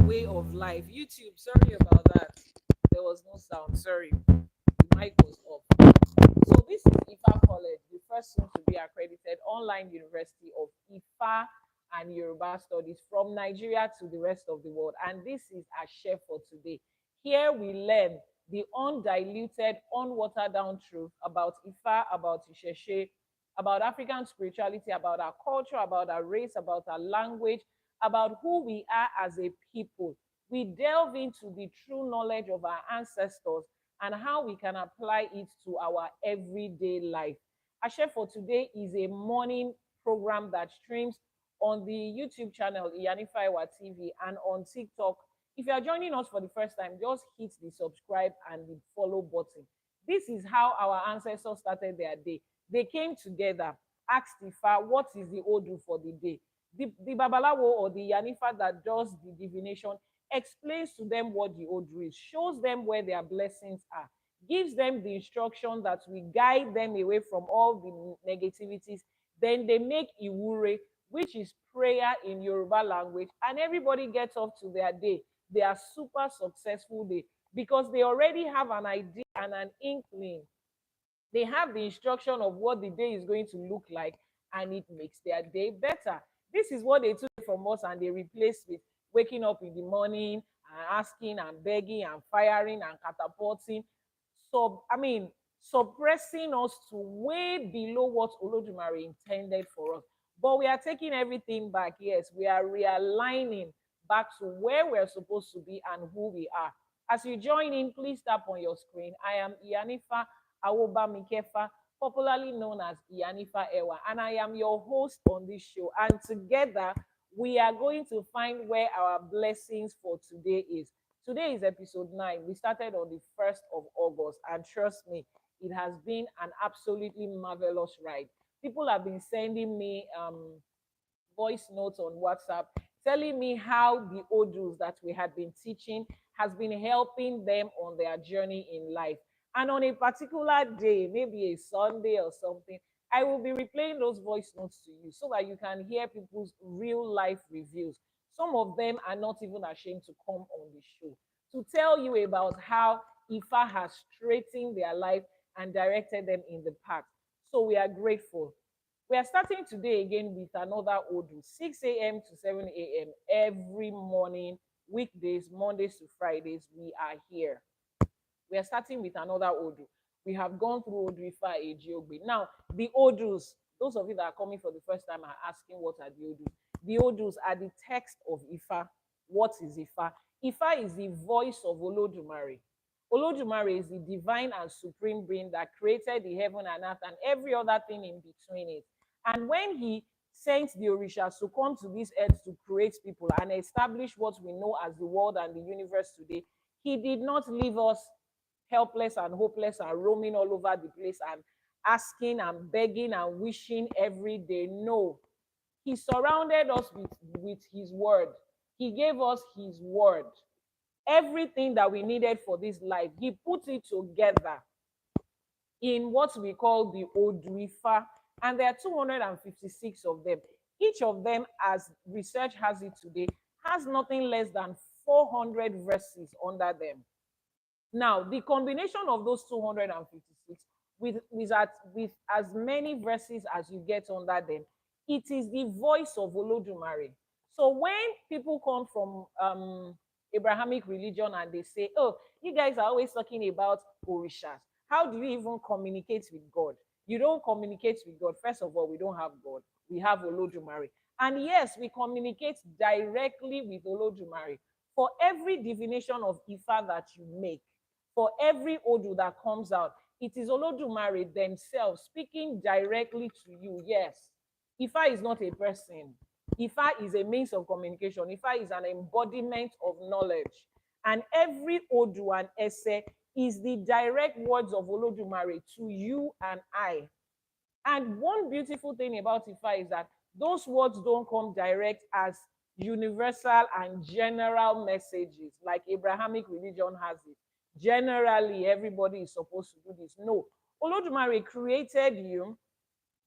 way of life. YouTube, sorry about that. There was no sound. Sorry. The mic was off. So this is Ifa College, the first soon to be accredited online university of Ifa and Yoruba studies from Nigeria to the rest of the world. And this is our share for today. Here we learn the undiluted, unwatered down truth about Ifa, about Isheshe, about African spirituality, about our culture, about our race, about our language, about who we are as a people. We delve into the true knowledge of our ancestors and how we can apply it to our everyday life. Our share for today is a morning program that streams on the YouTube channel Iyanifa TV and on TikTok. If you are joining us for the first time, just hit the subscribe and the follow button. This is how our ancestors started their day. They came together, asked Ifa, what is the Odu for the day? The Babalawo or the Yanifa that does the divination explains to them what the Odu is, shows them where their blessings are, gives them the instruction that we guide them away from all the negativities. Then they make Iwure, which is prayer in Yoruba language, and everybody gets off to their day. They are super successful day because they already have an idea and an inkling. They have the instruction of what the day is going to look like, and it makes their day better. This is what they took from us and they replaced with waking up in the morning and asking and begging and firing and catapulting. So, suppressing us to way below what Olodumare intended for us. But we are taking everything back. Yes, we are realigning back to where we're supposed to be and who we are. As you join in, please tap on your screen. I am Iyanifa Awoba Mikefa, popularly known as Iyanifa Ewa, and I am your host on this show. And together, we are going to find where our blessings for today is. Today is episode 9. We started on the 1st of August, and trust me, it has been an absolutely marvelous ride. People have been sending me voice notes on WhatsApp telling me how the Odus that we had been teaching has been helping them on their journey in life. And on a particular day, maybe a Sunday or something, I will be replaying those voice notes to you so that you can hear people's real life reviews. Some of them are not even ashamed to come on the show to tell you about how Ifa has straightened their life and directed them in the path. So we are grateful. We are starting today again with another Odu, 6 a.m. to 7 a.m. every morning, weekdays, Mondays to Fridays. We are here. We are starting with another Odu. We have gone through Odu Ifa Ejiogbe. Now, the Odus, those of you that are coming for the first time are asking what are the Odus. The Odus are the text of Ifa. What is Ifa? Ifa is the voice of Olodumare. Olodumare is the divine and supreme being that created the heaven and earth and every other thing in between it. And when he sent the Orishas to come to this earth to create people and establish what we know as the world and the universe today, he did not leave us helpless and hopeless and roaming all over the place and asking and begging and wishing every day. No, he surrounded us with his word. He gave us his word. Everything that we needed for this life, he put it together in what we call the Odu Ifa, and there are 256 of them. Each of them, as research has it today, has nothing less than 400 verses under them. Now, the combination of those 256 with as many verses as you get under them, it is the voice of Olodumare. So when people come from Abrahamic religion and they say, oh, you guys are always talking about Orishas. How do you even communicate with God? You don't communicate with God. First of all, we don't have God. We have Olodumare. And yes, we communicate directly with Olodumare. For every divination of Ifa that you make, for every Odu that comes out, it is Olodumare themselves speaking directly to you. Yes, Ifa is not a person. Ifa is a means of communication. Ifa is an embodiment of knowledge. And every Odu and Ese is the direct words of Olodumare to you and I. And one beautiful thing about Ifa is that those words don't come direct as universal and general messages like Abrahamic religion has it. Generally, everybody is supposed to do this. No, Olodumare created you.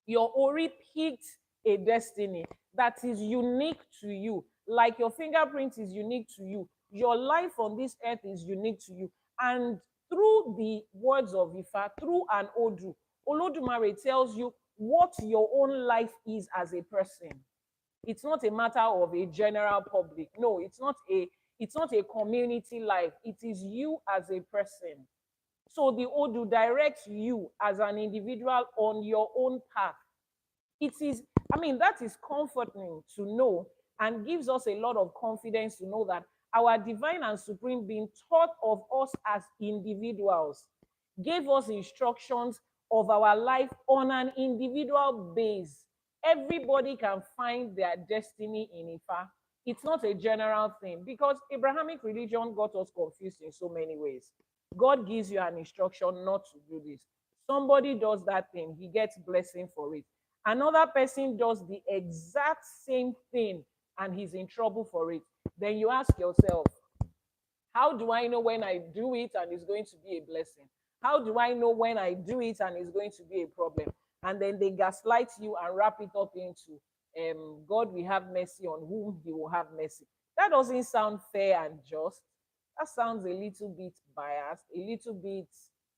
Your Ori picked a destiny that is unique to you. Like your fingerprint is unique to you, your life on this earth is unique to you. And through the words of Ifa, through an Odu, Olodumare tells you what your own life is as a person. It's not a matter of a general public. No, it's not a community life. It is you as a person. So the Odu directs you as an individual on your own path. It is, I mean, that is comforting to know and gives us a lot of confidence to know that our divine and supreme being thought of us as individuals, gave us instructions of our life on an individual base. Everybody can find their destiny in Ifa. It's not a general thing because Abrahamic religion got us confused in so many ways. God gives you an instruction not to do this. Somebody does that thing, he gets blessing for it. Another person does the exact same thing and he's in trouble for it. Then you ask yourself, how do I know when I do it and it's going to be a blessing? How do I know when I do it and it's going to be a problem? And then they gaslight you and wrap it up into God will have mercy on whom he will have mercy. That doesn't sound fair and just. That sounds a little bit biased, a little bit,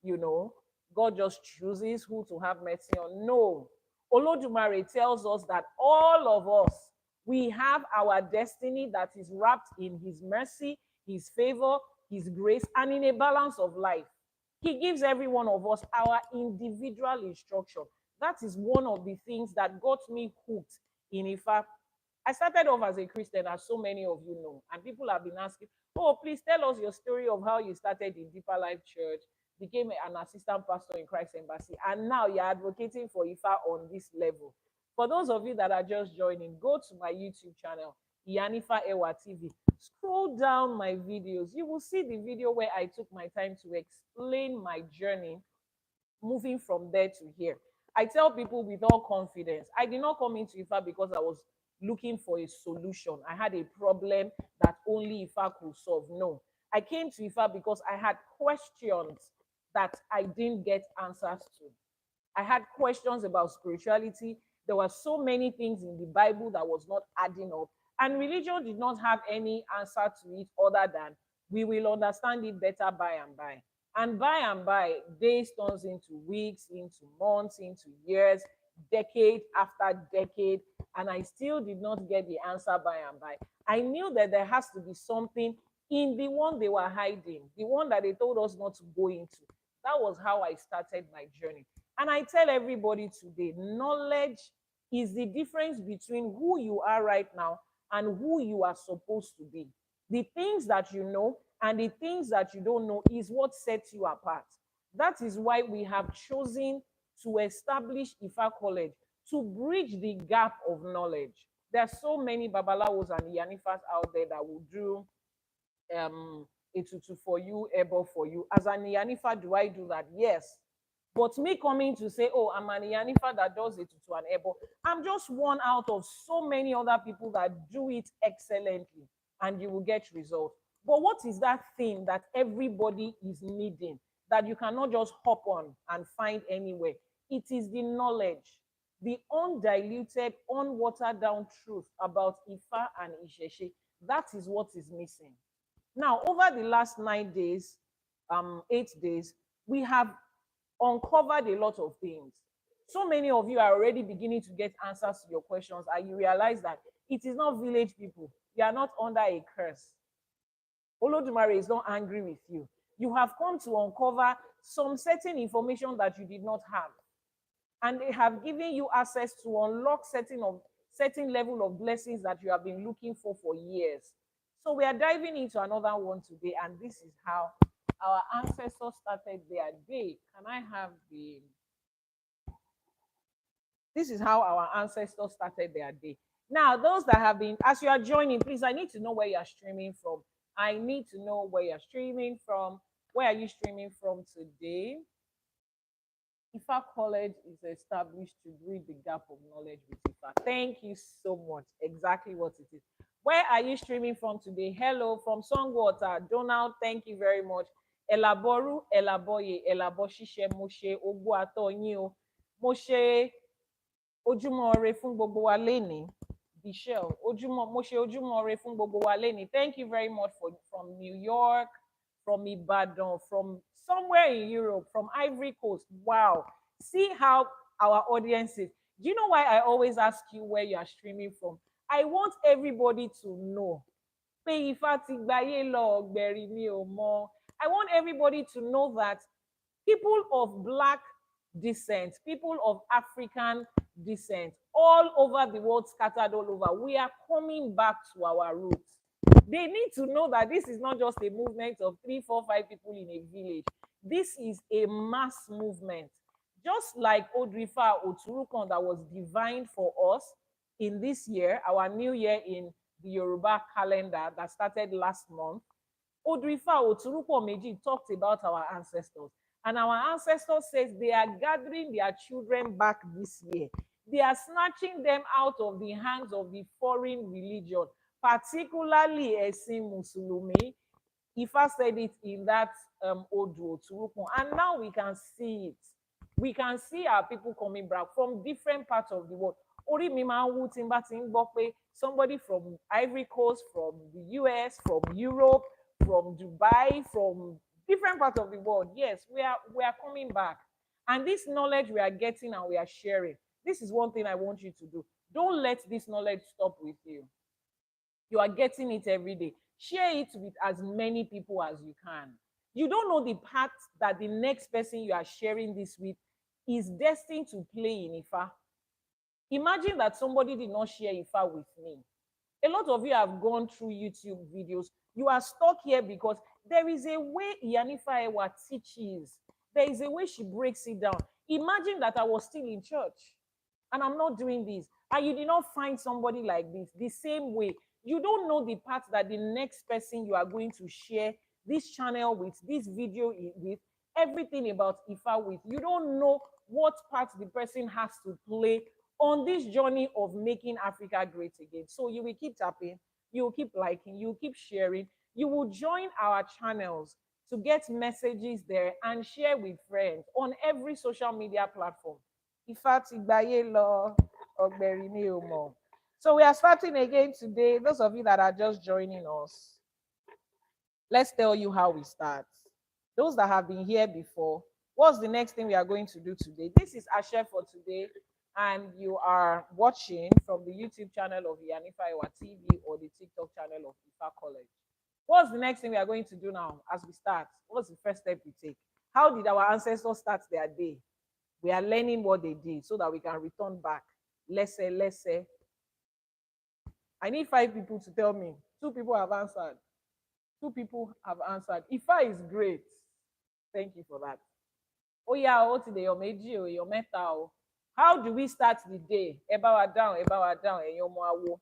you know, God just chooses who to have mercy on. No. Olodumare tells us that all of us, we have our destiny that is wrapped in his mercy, his favor, his grace, and in a balance of life. He gives every one of us our individual instruction. That is one of the things that got me hooked in Ifa. I started off as a Christian, as so many of you know, and people have been asking, oh, please tell us your story of how you started in Deeper Life Church, became an assistant pastor in Christ Embassy, and now you're advocating for Ifa on this level. For those of you that are just joining, go to my YouTube channel, Iyanifa Ewa TV. Scroll down my videos. You will see the video where I took my time to explain my journey moving from there to here. I tell people with all confidence, I did not come into Ifa because I was looking for a solution. I had a problem that only Ifa could solve. No. I came to Ifa because I had questions that I didn't get answers to. I had questions about spirituality. There were so many things in the Bible that was not adding up. And religion did not have any answer to it other than we will understand it better by and by, days turns into weeks, into months, into years, decade after decade, and I still did not get the answer by and by. I knew that there has to be something in the one they were hiding, the one that they told us not to go into. That was how I started my journey. And I tell everybody today, knowledge is the difference between who you are right now and who you are supposed to be. The things that you know and the things that you don't know is what sets you apart. That is why we have chosen to establish Ifa College, to bridge the gap of knowledge. There are so many Babalawos and Yanifas out there that will do a tutu for you, ebo for you. As an Yanifa, do I do that? Yes. But me coming to say, oh, I'm an Yanifa that does it to an ebo, I'm just one out of so many other people that do it excellently, and you will get results. But what is that thing that everybody is needing that you cannot just hop on and find anywhere? It is the knowledge, the undiluted, unwatered down truth about Ifa and Isheshe. That is what is missing. Now, over the last 9 days, 8 days, we have uncovered a lot of things. So many of you are already beginning to get answers to your questions, and you realize that it is not village people. You are not under a curse. Olodumare is not angry with you. You have come to uncover some certain information that you did not have. And they have given you access to unlock certain level of blessings that you have been looking for years. So we are diving into another one today, and this is how our ancestors started their day. Can I have the... This is how our ancestors started their day. Now, those that have been, as you are joining, please, I need to know where you are streaming from. I need to know where you're streaming from. Where are you streaming from today? Ifa College is established to bridge the gap of knowledge with Ifa. Thank you so much. Exactly what it is. Where are you streaming from today? Hello, from Songwater. Donald, thank you very much. Elaboru, Elaboye, Elaboshishe, Moshe, Ogbuato, Nyo, Moshe, Ojúmọ́ Ire fún gbogbo wa lénìí. Michelle, Ojumo, Moshe Ojumore fún gbogbo wa leni. Thank you very much from New York, from Ibadan, from somewhere in Europe, from Ivory Coast. Wow. See how our audience is. Do you know why I always ask you where you are streaming from? I want everybody to know. I want everybody to know that people of Black descent, people of African descent, all over the world, scattered all over, we are coming back to our roots. They need to know that this is not just a movement of 3, 4, 5 people in a village. This is a mass movement. Just like Odu Ifa Oturukon that was divined for us in this year, our new year in the Yoruba calendar that started last month, Odu Ifa Oturukon Meji talked about our ancestors. And our ancestors says they are gathering their children back this year. They are snatching them out of the hands of the foreign religion, particularly Esin Musulumi. Ifa said it in that Odu Oturukon. And now we can see it. We can see our people coming back from different parts of the world. Ori mi máa ń wú tí n bá ti ń gbọ́ pé somebody from Ivory Coast, from the US, from Europe, from Dubai, from different parts of the world. Yes, we are coming back. And this knowledge we are getting and we are sharing. This is one thing I want you to do. Don't let this knowledge stop with you. You are getting it every day. Share it with as many people as you can. You don't know the part that the next person you are sharing this with is destined to play in Ifa. Imagine that somebody did not share Ifa with me. A lot of you have gone through YouTube videos. You are stuck here because there is a way Iyanifa Ewa teaches. There is a way she breaks it down. Imagine that I was still in church and I'm not doing this. And you did not find somebody like this, the same way. You don't know the part that the next person you are going to share this channel with, this video with, everything about Ifa with. You don't know what part the person has to play on this journey of making Africa great again. So you will keep tapping, you will keep liking, you will keep sharing, you will join our channels to get messages there and share with friends on every social media platform. So we are starting again today. Those of you that are just joining us, let's tell you how we start. Those that have been here before, what's the next thing we are going to do today? This is Ashe for today. And you are watching from the YouTube channel of Iyanifa Ewa TV or the TikTok channel of Ifa College. What's the next thing we are going to do now as we start? What's the first step we take? How did our ancestors start their day? We are learning what they did so that we can return back. Let's say. I need 5 people to tell me. 2 people have answered. 2 people have answered. Ifa is great. Thank you for that. Oh yeah, today your meji or your meta. How do we start the day? Ebawa down, and your mo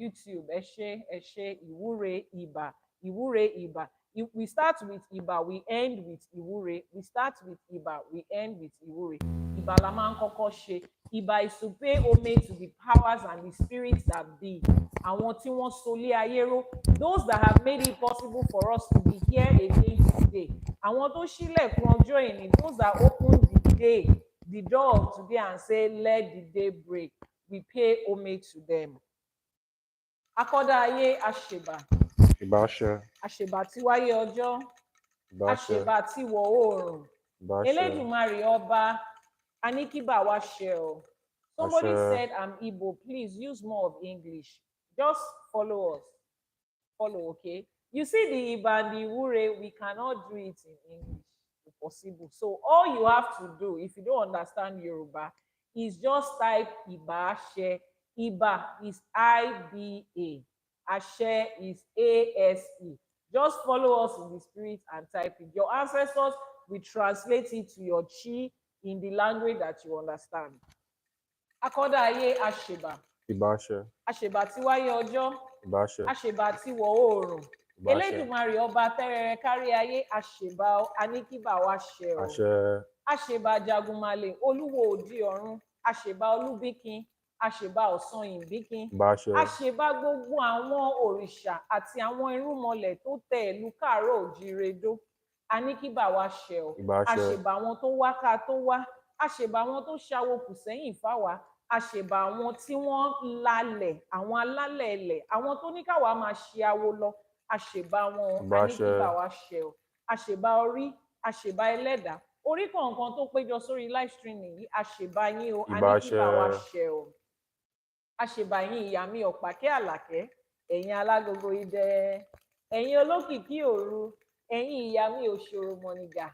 YouTube, Eshe, Iwure, Iba. If we start with Iba, we end with Iwure. We start with Iba, we end with Iwure. Iba laman koko she. Iba is to pay homage to the powers and the spirits that be. Àwọn tí wọ́n solé ayé ró, those that have made it possible for us to be here again today. Àwọn tó ṣílẹ̀kùn ọjọ́ ìní, those that opened the day, the door of today, and say, let the day break. We pay homage to them. Akọ́dá ayé àṣèbà. Àṣèbà tí wáyé ọjọ́. Àṣèbà tí wọ̀ oòrùn. Elédùmarè ọba, Aníkíbà wá ṣe o. Somebody said I'm Igbo. Please use more of English. Just follow us. Follow, okay? You see the Iba and the Iwure, we cannot do it in English. Possible. So all you have to do, if you don't understand Yoruba, is just type Iba Ashe. Iba is I-B-A. Ashe is A-S-E. Just follow us in the spirit and type it. Your ancestors will translate it to your chi in the language that you understand. Akọ́dá ayé àṣèbà. Iba Ashe. Àṣèbà tí wáyé ọjọ́. Iba Ashe. Àṣèbà tí wọ̀ oòrùn. Elédùmarè ọba tẹ́rẹrẹ kárí ayé àṣèbà Aníkíbà wá ṣe o. Ashe. Àṣèbà Jagunmalè olúwo òdi ọ̀run. Àṣèbà Olúbíkin. Àṣèbà Ọ̀sán Ìbíkin. Àṣèbà gbogbo àwọn òrìṣà àti àwọn irúnmọlẹ̀ tó tẹ ìlú Káàárọ̀ Oòjíire dó. Aníkíbà wá ṣe o. Àṣèbà àwọn tó wá ká tó wá. Àṣèbà àwọn tó ṣàwo kù sẹ́yìn fáwa. àṣèbà àwọn tí wọ́n lalẹ̀, àwọn alálẹ̀ ilẹ̀, àwọn tó ní káwa máa ṣe awo lọ, àṣèbà wọn, a ní kí bà wá ṣe o. Àṣèbà orí, àṣèbà ẹlẹ́dàá, orí kọ̀ọ̀kan tó péjọ sórí live streaming yìí, àṣèbà yín o, a ní kí bà wá ṣe o. Àṣèbà yín ìyá mi Ọ̀pákẹ́ Àlàkẹ́, ẹ̀yin alágogo idẹ, ẹ̀yin olókìkí òru, ẹ̀yin ìyá mi òṣòro mọ̀nìgà,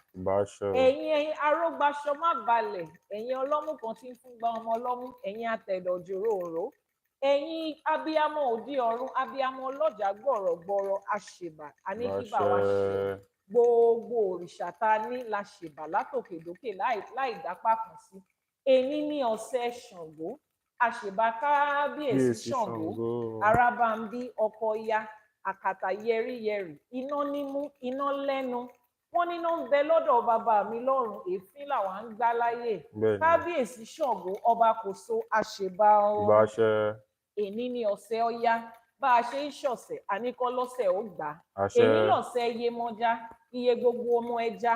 ẹ̀yin arógbaṣọ má balẹ̀, ẹ̀yin ọlọ́mú kan tí ń fún gba ọmọ ọlọ́mú, ẹ̀yin atẹ̀dọ̀jòrò òró, ẹ̀yin abiyamọ òdi ọ̀run, abiyamọ ọlọ́jà gbọ̀rọ̀gbọ̀rọ̀, àṣèbà a ní kí bà wá ṣe gbogbo òrìṣà tá a ní la ṣèbà látòkèdókè láì dápá kan sí. Èní ní ọ̀sẹ̀ Ṣàngó, àṣèbà kábíyèsí Ṣàngó, arábàmbí ọkọ ya, àkàtà yẹríyẹrì, iná nímú iná lẹ́nu, wọ́n níná ń bẹ lọ́dọ̀ bàbá mi lọ́run, èéfín làwa ń gbá láyè. Kábíyèsí Ṣàngó ọba kòso, àṣèbà ọ. Èní ní ọ̀sẹ̀ Ọya, bá a ṣe ń ṣọ̀sẹ̀ àníkọ́ lọ́sẹ̀ ó gbà. Èní lọ́sẹ̀ Yemọja, iye gbogbo ọmọ ẹja,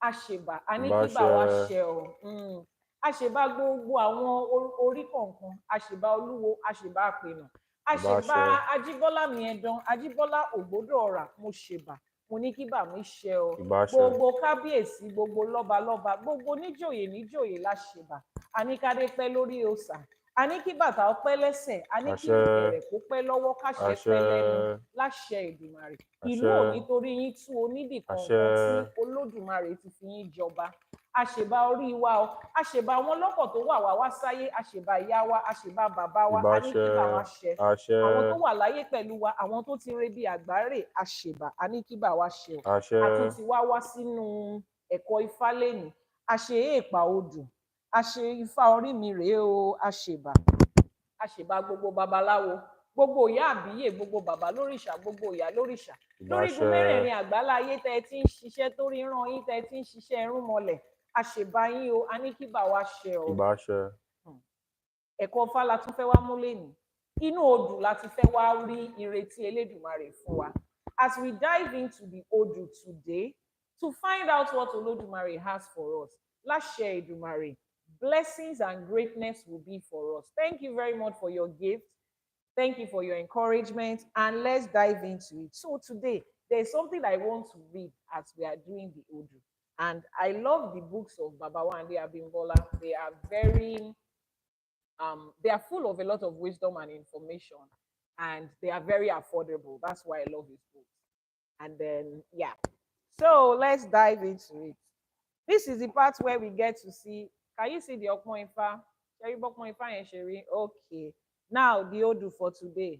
àṣèbà àníkíbà wa ṣẹ ọ. Àṣèbà gbogbo àwọn orí kọ̀ọ̀kan, àṣèbà olúwo, àṣèbà àpènà, àṣèbà Ajíbọ́lá Miẹ̀dán, Ajíbọ́lá Ògbódò ọ̀rà, mo ṣèbà, mo ní kí bà mí ṣẹ ọ. Gbogbo kábíyèsí, gbogbo lọ́balọ́ba, gbogbo níjòyè níjòyè la ṣèbà, àníkádé pẹ́ lórí òòṣà, a ní kí bàtà ó pẹ́ lẹ́sẹ̀, a ní kí ìbẹ̀rẹ̀ kó pẹ́ lọ́wọ́, káṣẹ pẹ́ lẹ́nu, láṣẹ Èdùmàrè. Ìlú ò nítorí yín tú onídìí kankan tí Olódùmarè ti fi yín jọba. Àṣèbà orí wa o, àṣèbà àwọn lọ́kọ̀ tó wà wá sáyé, àṣèbà ìyá wa, àṣèbà bàbá wa, a ní kí bà wá ṣẹ. Àwọn tó wà láyé pẹ̀lú wa, àwọn tó ti re bí àgbáre, àṣèbà, a ní kí bà wá ṣẹ o. A tún ti wá sínú ẹ̀kọ́ Ifá lénìí, àṣe èèpà odù, àṣe Ifá orí mi rèé o, àṣèbà. Àṣèbà gbogbo babaláwo, gbogbo ìyá àbíyè, gbogbo bàbá lórìṣà, gbogbo ìyá lórìṣà, lórígun mẹ́rẹ̀ẹ̀rin àgbáláyé tẹ́ ẹ ti ń ṣiṣẹ́ tó ríran yín, tẹ́ ẹ ti ń ṣiṣẹ́ ẹrúnmọlẹ̀, àṣèbà yín o, a ní kí bà wá ṣẹ o. Ẹ̀kọ́ Ifá la tún fẹ́ wá mú lénìí, inú odù la ti fẹ́ wá rí ìrètí Elédùmarè fún wa. As we dive into the Odu today to find out what Olódùmarè has for us, láṣẹ Èdùmàrè, blessings and greatness will be for us. Thank you very much for your gift. Thank you for your encouragement, and let's dive into it. So today, there's something I want to read as we are doing the Odu. And I love the books of Babawande Abimbola. They are they are full of a lot of wisdom and information, and they are very affordable. That's why I love his books. And then, yeah. So let's dive into it. This is the part where we get to see, can you see the Okmo Ifa? Sherry Bokmo Ifa and Sherry? Okay. Now, the Odu for today.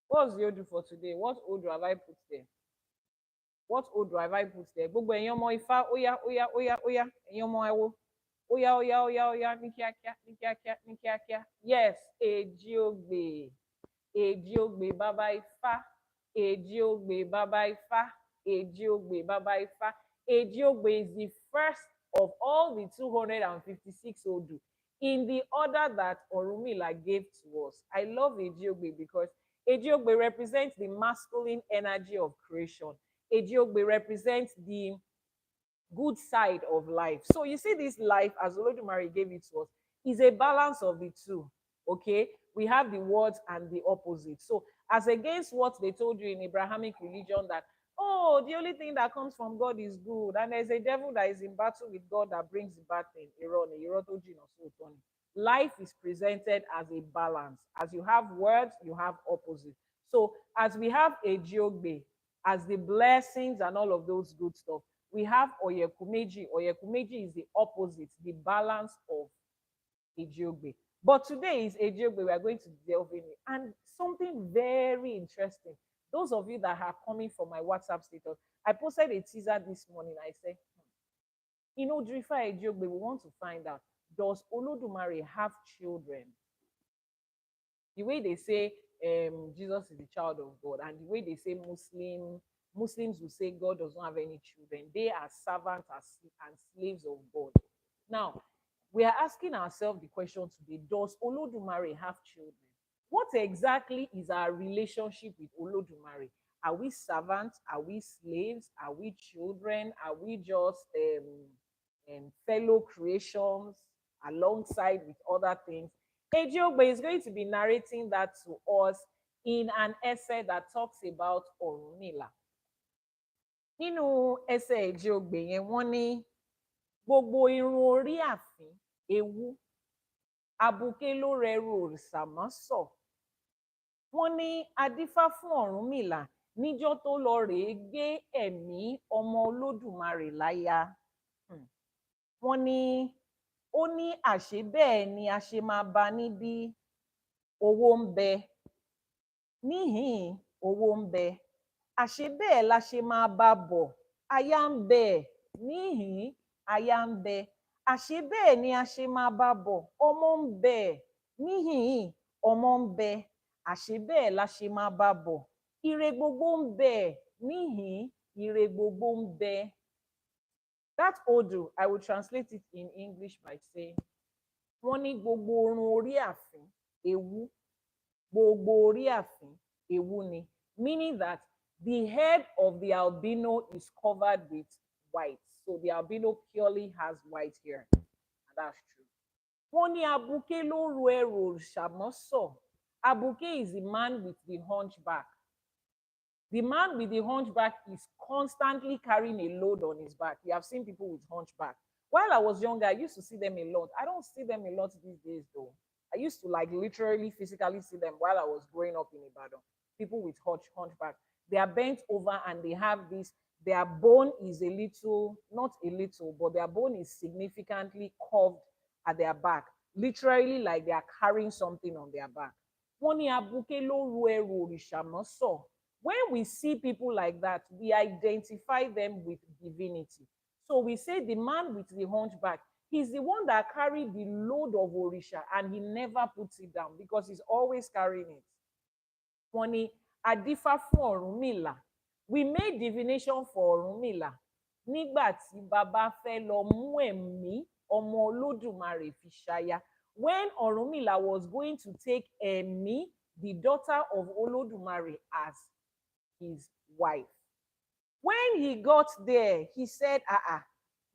What's the Odu for today? What Odu have I put there? What Odu have I put there? Gbogbo ẹ̀yin ọmọ Ifá, óyá, óyá, óyá, óyá, ẹ̀yin ọmọ ẹ wo. Óyá, óyá, óyá, óyá, ní kíákíá, ní kíákíá, ní kíákíá. Yes, Ejiogbe. Ejiogbe Baba Ifa. Ejiogbe Baba Ifa. Ejiogbe Baba Ifa. Ejiogbe is the first of all the 256 Odu in the order that Orunmila gave to us. I love Ejiogbe because Ejiogbe represents the masculine energy of creation. Ejiogbe represents the good side of life. So you see, this life, as Olodumare gave it to us, is a balance of the two. Okay, we have the words and the opposite. So as against what they told you in Abrahamic religion, that oh, the only thing that comes from God is good, and there's a devil that is in battle with God that brings the bad thing. Life is presented as a balance. As you have words, you have opposite. So as we have Ejiogbe, as the blessings and all of those good stuff, we have Oyekumeji. Oyekumeji is the opposite, the balance of Ejiogbe. But today is Ejiogbe we are going to delve in, and something very interesting. Those of you that are coming from my WhatsApp status, I posted a teaser this morning. I said, in Odrifa Ejiogbe, we want to find out, does Olodumare have children? The way they say Jesus is the child of God, and the way they say Muslims will say God does not have any children. They are servants and slaves of God. Now, we are asking ourselves the question today, does Olodumare have children? What exactly is our relationship with Olodumare? Are we servants? Are we slaves? Are we children? Are we just fellow creations alongside with other things? Ejiogbe is going to be narrating that to us in an essay that talks about Orunmila. Nínú ẹsẹ̀ Ejiogbe yẹn, wọ́n ní gbogbo irun orí àfin ewu, abuké ló rẹrù òrìṣà mọ́sọ̀. Wọ́n ní adífá fún Ọ̀rúnmìlà níjọ́ tó lọ rèé gé ẹ̀mí ọmọ Olódùmarè láyà. Wọ́n ní ó ní àṣé bẹ́ẹ̀ ni a ṣe máa bá níbí, owó ń bẹ níhìn, owó ń bẹ, àṣé bẹ́ẹ̀ la ṣe máa bá bọ̀, aya ń bẹ níhìn, aya ń bẹ, àṣé bẹ́ẹ̀ ni a ṣe máa bá bọ̀, ọmọ ń bẹ níhìn, ọmọ ń bẹ, àṣé bẹ́ẹ̀ la ṣe máa bá bọ̀, ire gbogbo ń bẹ níhìn, ire gbogbo ń bẹ. That Odu, I will translate it in English by saying, wọ́n ní gbogbo orun orí àfin ewu, gbogbo orí àfin ewu ni, meaning that the head of the albino is covered with white. So the albino purely has white hair, and that's true. Wọ́n ní abuké ló ru ẹrù òrìṣà mọ́sọ̀. Abuké is the man with the hunchback. The man with the hunchback is constantly carrying a load on his back. You have seen people with hunchback. While I was younger, I used to see them a lot. I don't see them a lot these days though. I used to like literally physically see them while I was growing up in Ibadan. People with hunchback. They are bent over and they have this, their bone is a little, not a little, but their bone is significantly curved at their back. Literally like they are carrying something on their back. Wọ́n ní abuké ló ru ẹrù òrìṣà mọ́sọ̀. When we see people like that, we identify them with divinity. So we say the man with the hunchback, he's the one that carried the load of Orisha and he never puts it down because he's always carrying it. Wọ́n ní adífá fún Ọ̀rúnmìlà. We made divination for Ọ̀rúnmìlà nígbà tí bàbá fẹ́ lọ mú ẹ̀mí ọmọ Olódùmarè fi ṣaya. When Ọ̀rúnmìlà was going to take Ẹ̀mí, the daughter of Olódùmarè, as his wife. When he got there, he said,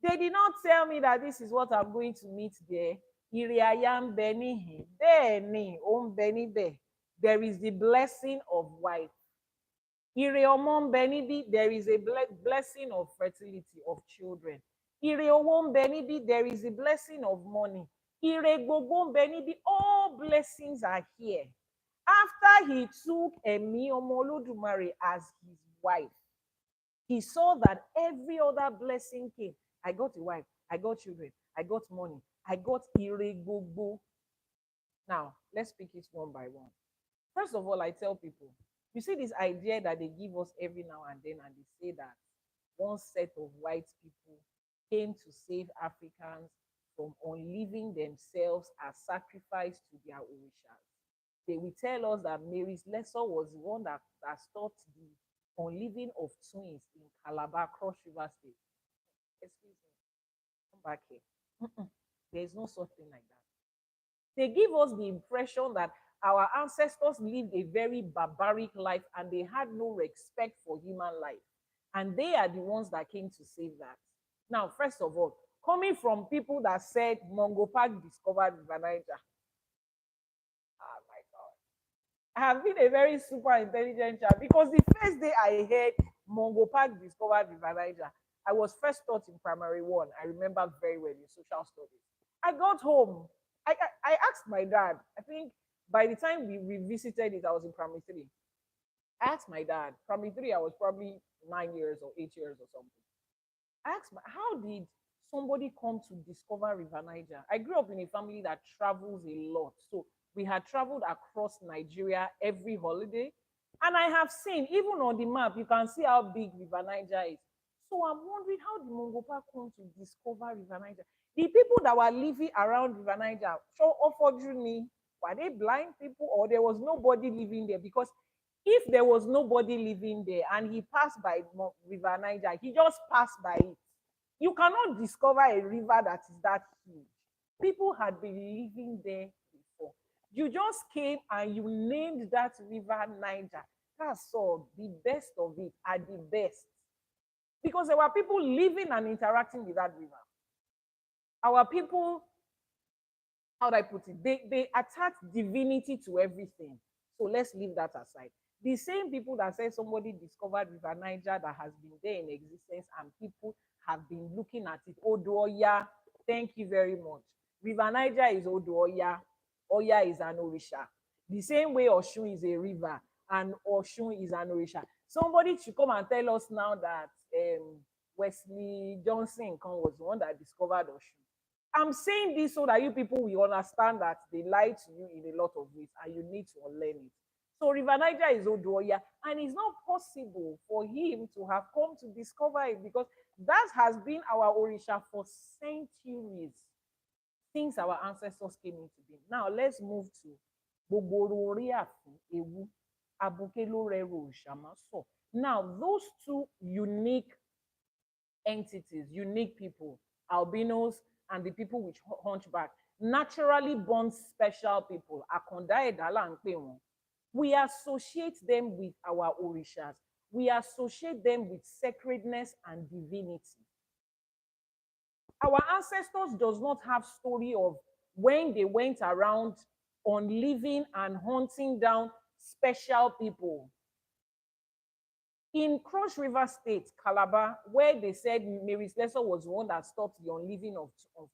they did not tell me that this is what I'm going to meet there. Ire aya ń bẹ níhìn, bẹ́ẹ̀ ni ó ń bẹ níbẹ̀. There is the blessing of wife. Ire ọmọ ń bẹ níbí, there is a blessing of fertility of children. Ire owó ń bẹ níbí, there is a blessing of money. Ire gbogbo ń bẹ níbí, all blessings are here. After he took Ẹ̀mí ọmọ Olódùmarè as his wife, he saw that every other blessing came. I got a wife, I got children, I got money, I got ire gbogbo. Now, let's pick it one by one. First of all, I tell people, you see this idea that they give us every now and then, and they say that one set of white people came to save Africans from unleaving themselves as sacrifice to their orishas. They will tell us that Mary's Lesser was the one that stopped the unleaving of twins in Calabar, Cross River State. Excuse me, come back here. There is no such thing like that. They give us the impression that our ancestors lived a very barbaric life and they had no respect for human life. And they are the ones that came to save that. Now, first of all, coming from people that said Mungo Park discovered River Niger. Oh my God. I have been a very super intelligent child because the first day I heard Mungo Park discovered River Niger, I was first taught in primary one. I remember very well in social studies. I got home. I asked my dad. I think by the time we revisited it, I was in primary 3. I asked my dad. Primary 3, I was probably 9 years or 8 years or something. I asked how did somebody come to discover River Niger? I grew up in a family that travels a lot. So we had traveled across Nigeria every holiday. And I have seen, even on the map, you can see how big River Niger is. So I'm wondering, how did Mungo Park come to discover River Niger? The people that were living around River Niger, so unfortunately, were they blind people or there was nobody living there? Because if there was nobody living there and he passed by River Niger, he just passed by it. You cannot discover a river that is that huge. People had been living there before. You just came and you named that River Niger. That's all. The best of it are the best. Because there were people living and interacting with that river. Our people, how do I put it? They attach divinity to everything. So let's leave that aside. The same people that said somebody discovered River Niger that has been there in existence and people have been looking at it. Odu Oya, thank you very much. River Niger is Odu Oya. Oya is an Orisha. The same way Oshun is a river and Oshun is an Orisha. Somebody should come and tell us now that Wesley Johnson was the one that discovered Oshun. I'm saying this so that you people will understand that they lie to you in a lot of ways and you need to unlearn it. So River Niger is Oduoya, and it's not possible for him to have come to discover it because that has been our Orisha for centuries since our ancestors came into being. Now let's move to Ewu Shamaso. Now those two unique entities, unique people, albinos and the people with hunchback, naturally born special people. We associate them with our orishas. We associate them with sacredness and divinity. Our ancestors does not have story of when they went around on living and hunting down special people. In Cross River State, Calabar, where they said Mary Slessor was the one that stopped the unleaving of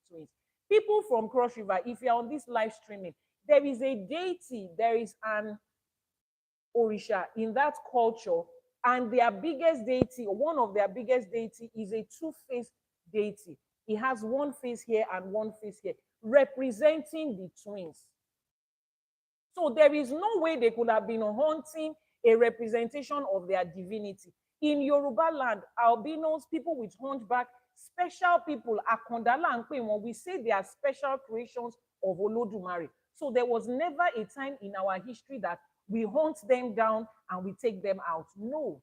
twins, people from Cross River, if you're on this live streaming, there is a deity, there is an Orisha in that culture, and their biggest deity, or one of their biggest deity, is a two-faced deity. It has one face here and one face here, representing the twins. So there is no way they could have been hunting a representation of their divinity. In Yoruba land, albinos, people with hunchback, special people, akondala and when we say they are special creations of Olodumare. So there was never a time in our history that we hunt them down and we take them out. No.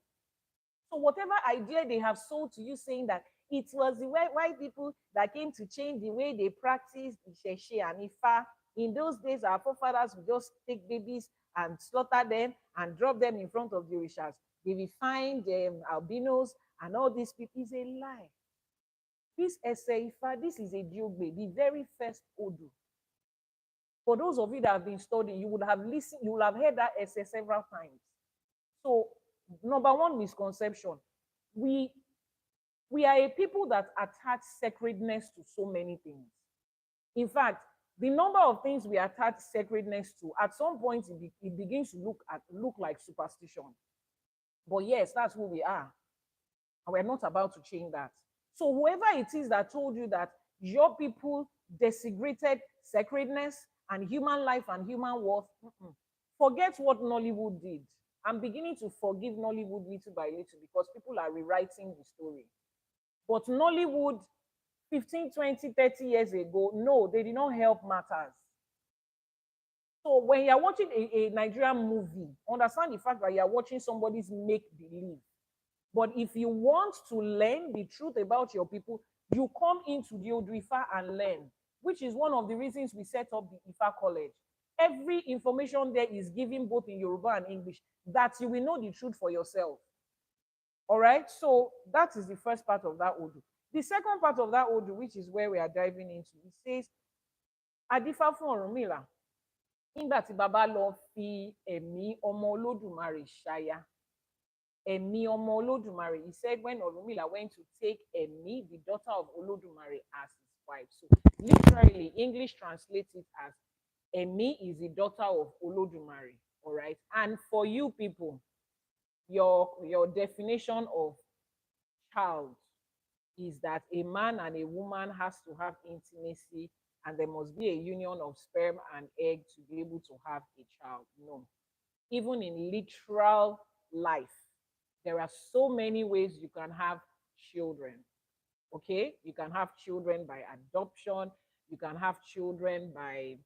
So whatever idea they have sold to you saying that it was the white people that came to change the way they practice Isheshe and Ifa. In those days, our forefathers would just take babies and slaughter them and drop them in front of the Orishas. They will find albinos and all these people. Is a lie. This Ifa, this is Ejiogbe, the very first Odu. For those of you that have been studying, you would have listened, you will have heard that essay several times. So, number one misconception, we are a people that attach sacredness to so many things. In fact, the number of things we attach sacredness to, at some point, it begins to look like superstition. But yes, that's who we are. And we're not about to change that. So whoever it is that told you that your people desecrated sacredness and human life and human worth, forget what Nollywood did. I'm beginning to forgive Nollywood little by little because people are rewriting the story. But Nollywood 15, 20, 30 years ago, no, they did not help matters. So when you're watching a Nigerian movie, understand the fact that you're watching somebody's make-believe. But if you want to learn the truth about your people, you come into the Odu Ifa and learn, which is one of the reasons we set up the Ifa College. Every information there is given both in Yoruba and English, that you will know the truth for yourself. All right, so that is the first part of that Odu. The second part of that Odu, which is where we are diving into, it says, Adifa fún Ọ̀rúnmìlà, nígbà tí bàbá lọ fi ẹ̀mí ọmọ Olódùmarè ṣaya. Ẹ̀mí ọmọ Olódùmarè, he said when Ọ̀rúnmìlà went to take Ẹ̀mí, the daughter of Olódùmarè, as his wife. So literally, English translates it as Ẹ̀mí is the daughter of Olódùmarè. All right, and for you people, your definition of child is that a man and a woman has to have intimacy and there must be a union of sperm and egg to be able to have a child. No. Even in literal life, there are so many ways you can have children. Okay? You can have children by adoption. You can have children by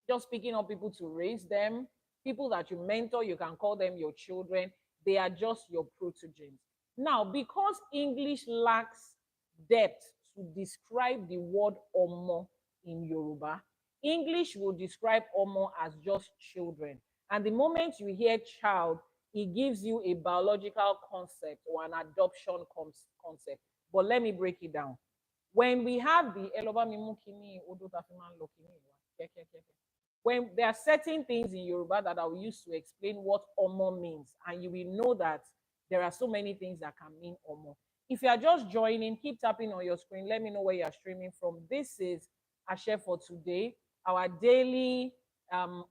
just picking up people to raise them. People that you mentor, you can call them your children. They are just your protogens. Now, because English lacks depth to describe the word Omo in Yoruba, English will describe Omo as just children. And the moment you hear child, it gives you a biological concept or an adoption concept. But let me break it down. When we have the when there are certain things in Yoruba that I will use to explain what Omo means, and you will know that there are so many things that can mean Omo. If you are just joining, keep tapping on your screen. Let me know where you are streaming from. This is Ashe for today, our daily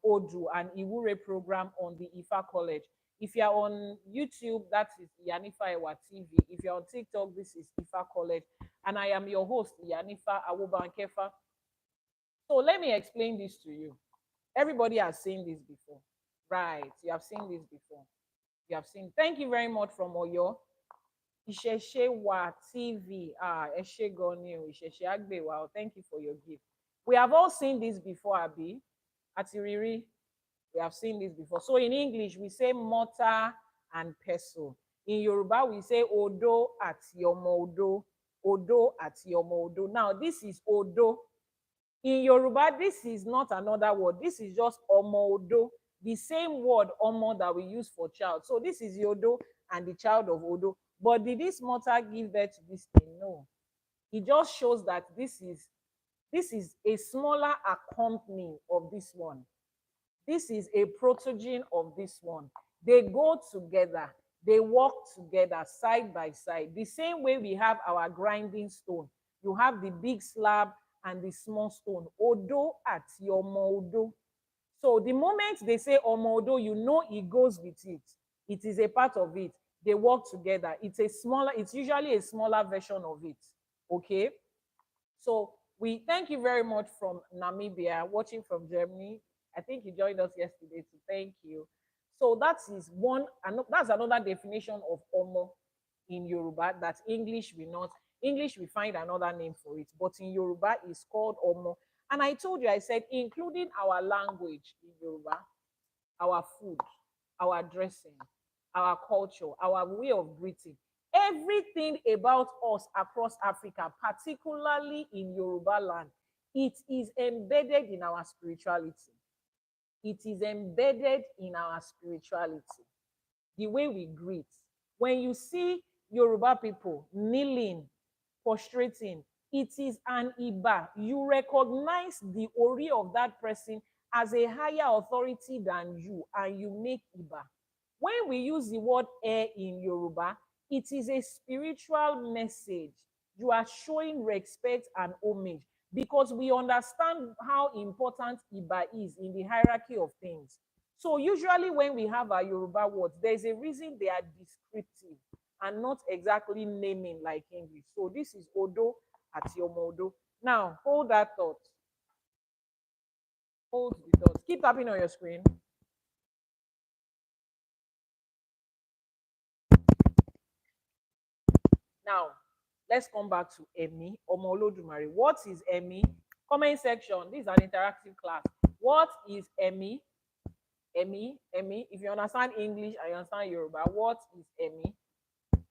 Odu and Iwure program on the Ifa College. If you are on YouTube, that is Yanifa Ewa TV. If you're on TikTok, this is Ifa College. And I am your host, Yanifa Awobankefa. So let me explain this to you. Everybody has seen this before. Right. You have seen this before. You have seen. Thank you very much from Oyo. Isheshe wa TV. Eshe Goni, Isheshe Agbe. Wow. Thank you for your gift. We have all seen this before, Abi. Atiriri. We have seen this before. So in English, we say mortar and pestle. In Yoruba, we say Odo at Yomodo. Odo at Yomodo. Now, this is Odo. In Yoruba, this is not another word. This is just Omo Odo, the same word Omo that we use for child. So this is Yodo and the child of Odo. But did this mortar give birth to this thing? No. It just shows that this is a smaller accompany of this one. This is a protogene of this one. They go together. They walk together side by side. The same way we have our grinding stone. You have the big slab and the small stone. Odo at your Odo. So the moment they say Omodo, you know it goes with it. It is a part of it. They work together. It's usually a smaller version of it. Okay. So we thank you very much from Namibia, watching from Germany. I think you joined us yesterday, so thank you. So that is one, and that's another definition of Omo in Yoruba that English will not. English we find another name for it, but in Yoruba it's called Omo. And I told you, I said, including our language in Yoruba, our food, our dressing, our culture, our way of greeting, everything about us across Africa, particularly in Yoruba land, it is embedded in our spirituality. It is embedded in our spirituality. The way we greet. When you see Yoruba people kneeling, prostrating, it is an Iba. You recognize the Ori of that person as a higher authority than you, and you make Iba. When we use the word air in Yoruba, it is a spiritual message. You are showing respect and homage because we understand how important Iba is in the hierarchy of things. So usually when we have our Yoruba words, there's a reason they are descriptive and not exactly naming like English. So this is Odo at Yomodo. Now, hold that thought. Hold the thought. Keep tapping on your screen. Now, let's come back to Emi, Omolodumare. What is Emi? Comment section. This is an interactive class. What is Emi? Emi. If you understand English and you understand Yoruba, what is Emi?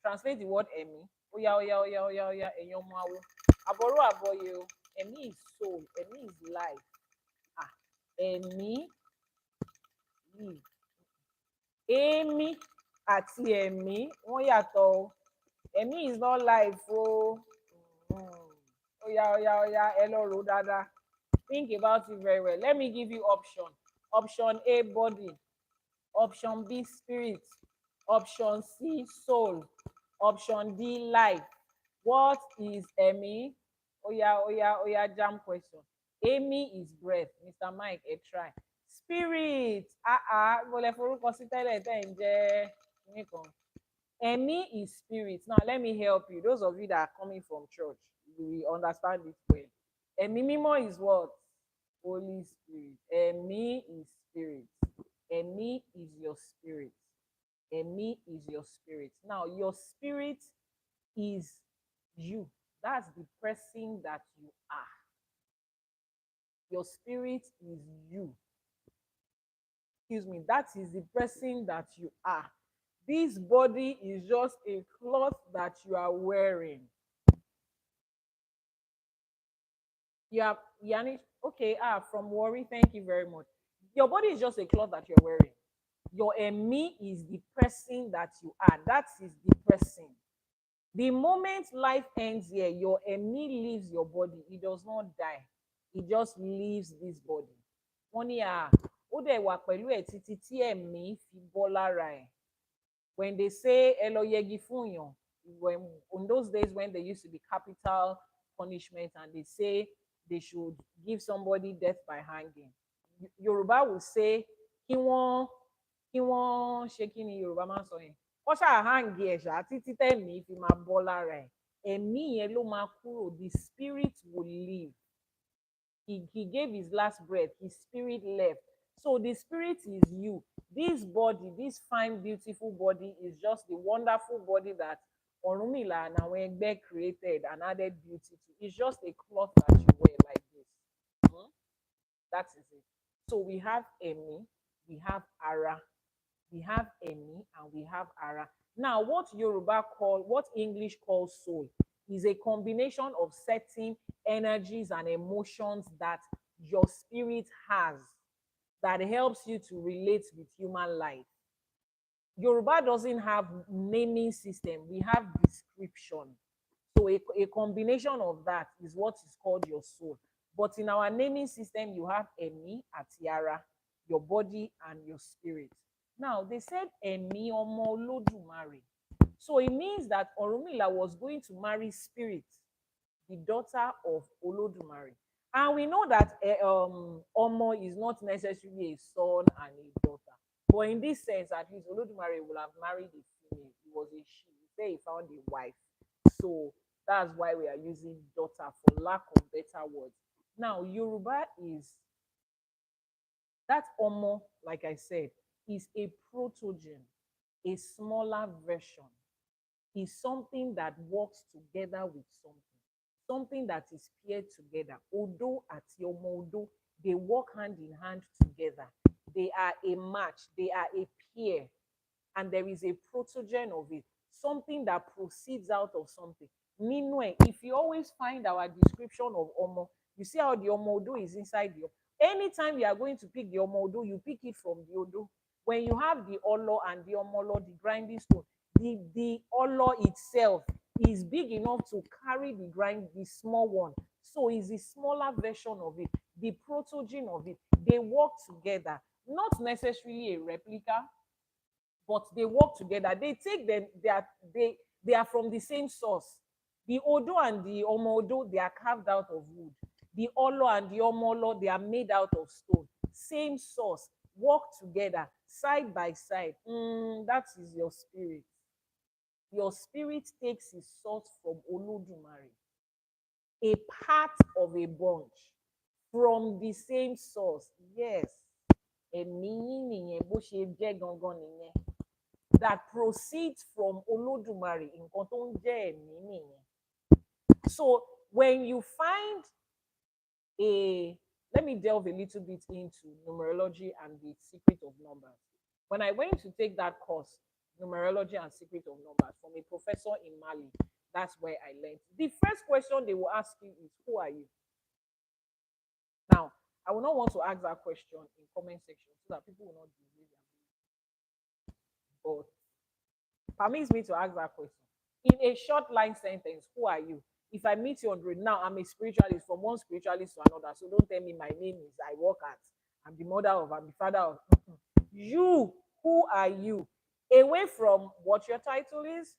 Translate the word Emi. Oya, oya, oya, oya, oya, Enyomawo. Aboro aboyo. Emi is soul. Emi is life. Emi. Emi àti Emi. Wọ́n yàtọ̀. Emi is not life. Oh. Oya, ẹ lọ rò dáadáa. Think about it very well. Let me give you option. Option A, body. Option B, spirit. Option C, soul. Option D, life. What is Emi? Oya, jam question. Emi is breath. Mr. Mike, try. Spirit. Mo lè forúkọ sí tẹ́lẹ̀ tẹ́ ń jẹ́ nìkan. Emi is spirit. Now, let me help you. Those of you that are coming from church, you will understand it well. Emi mímọ́ is what? Holy Spirit. Emi is spirit. Emi is your spirit. Emi is your spirit. Now, your spirit is you. That's the person that you are. Your spirit is you. Excuse me. That is the person that you are. This body is just a cloth that you are wearing. You have Yani. Okay, from Worry, thank you very much. Your body is just a cloth that you're wearing. Your me is the person that you are. That is the person. The moment life ends here, your me leaves your body. It does not die. It just leaves this body. Wọ́n ní ó dẹ̀ wà pẹ̀lú ẹ̀ títí tí ẹ̀mí fi bọ́ lára ẹ̀. When they say ẹ lọ yẹgi fún yàn, when in those days when there used to be capital punishment and they say they should give somebody death by hanging, Yoruba will say kí wọ́n ṣe kí ni Yorùbá máa ń sọ yẹn, wọ́n ṣáà hang ẹ̀ ṣá títí tẹ̀mí fi máa bọ́ lára ẹ̀. Ẹ̀mí yẹn ló máa kúrò, the spirit will leave. He gave his last breath, his spirit left. So the spirit is you. This body, this fine, beautiful body is just the wonderful body that Orunmila and àwọn ẹgbẹ́ created and added beauty to. It's just a cloth that you wear like this. That is it. So we have Emi, we have Ara, we have Emi, and we have Ara. Now, what English calls soul is a combination of certain energies and emotions that your spirit has that helps you to relate with human life. Yoruba doesn't have naming system. We have description. So a combination of that is what is called your soul. But in our naming system, you have Emi, Atiara, your body, and your spirit. Now, they said Emi Omo Olodumare. So it means that Orunmila was going to marry Spirit, the daughter of Olodumare. And we know that Omo is not necessarily a son and a daughter. But in this sense, at least Olodumare will have married a female. It was a she. Say he found a wife. So that's why we are using daughter for lack of better words. Now, Yoruba is that Omo, like I said, is a protogen, a smaller version. Is something that works together with something that is paired together. Odo àti ọmọ Odo, they work hand in hand together. They are a match, they are a pair, and there is a protogen of it, something that proceeds out of something. Meanwhile, if you always find our description of Omo, you see how the Omo Odo is inside the. Anytime you are going to pick the Omo Odo, you pick it from the Odo. When you have the Olo and the Omolo, the grinding stone, the Olo itself is big enough to carry the small one. So it's a smaller version of it, the protogen of it. They work together, not necessarily a replica, but they work together. They take them, they are from the same source. The Odo and the Omo Odo, they are carved out of wood. The Olo and the Omolo, they are made out of stone. Same source, work together, side by side. That is your spirit. Your spirit takes its source from Olodumare, a part of a bunch from the same source. Yes. That proceeds from Olodumare. So when you find let me delve a little bit into numerology and the secret of numbers. When I went to take that course, numerology and secret of numbers, from a professor in Mali, that's where I learned. The first question they will ask you is, who are you? Now, I will not want to ask that question in comment section so that people will not delay their. But permits me to ask that question. In a short line sentence, who are you? If I meet you on the road now, I'm a spiritualist from one spiritualist to another. So don't tell me my name is I work at, I'm the mother of, I'm the father of. You, who are you? Away from what your title is,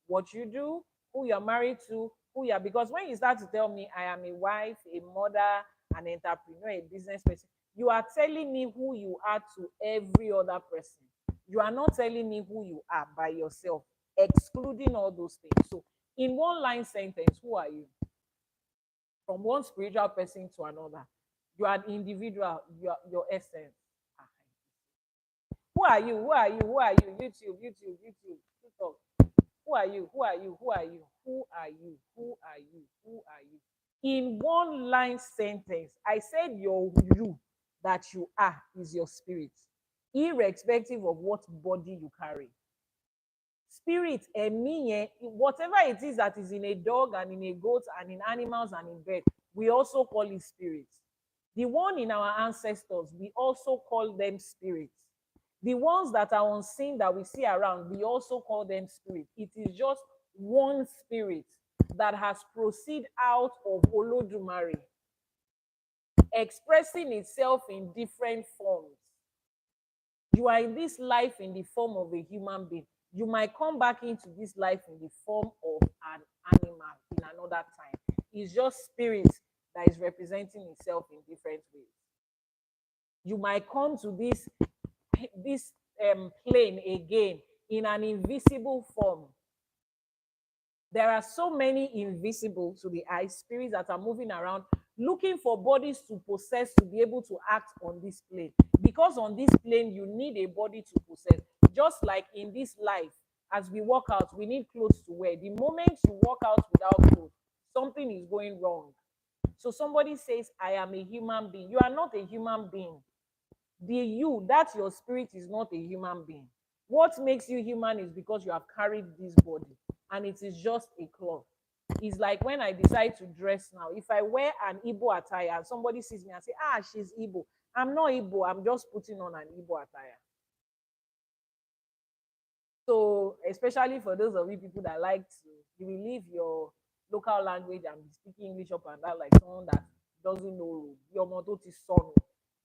what you do, who you're married to, who you are. Because when you start to tell me I am a wife, a mother, an entrepreneur, a business person, you are telling me who you are to every other person. You are not telling me who you are by yourself, excluding all those things. So in one line sentence, who are you? From one spiritual person to another. You are an individual, your essence. Who are you? Who are you? Who are you? YouTube, TikTok. Who are you? Who are you? Who are you? Who are you? Who are you? Who are you? In one line sentence, I said your you that you are is your spirit, irrespective of what body you carry. Spirit, whatever it is that is in a dog and in a goat and in animals and in birds, we also call it spirit. The one in our ancestors, we also call them spirits. The ones that are unseen that we see around, we also call them spirit. It is just one spirit that has proceeded out of Olodumare, expressing itself in different forms. You are in this life in the form of a human being. You might come back into this life in the form of an animal in another time. It's just spirit that is representing itself in different ways. You might come to this plane again in an invisible form. There are so many invisible to the eye spirits that are moving around looking for bodies to possess to be able to act on this plane. Because on this plane, you need a body to possess. Just like in this life, as we walk out, we need clothes to wear. The moment you walk out without clothes, something is going wrong. So somebody says, I am a human being. You are not a human being. The you, that's your spirit, is not a human being. What makes you human is because you have carried this body, and it is just a cloth. It's like when I decide to dress now. If I wear an Igbo attire and somebody sees me and say, she's Igbo. I'm not Igbo. I'm just putting on an Igbo attire. So, especially for those of you people that like to, you will leave your local language and be speaking English up and down like someone that doesn't know your motto is son.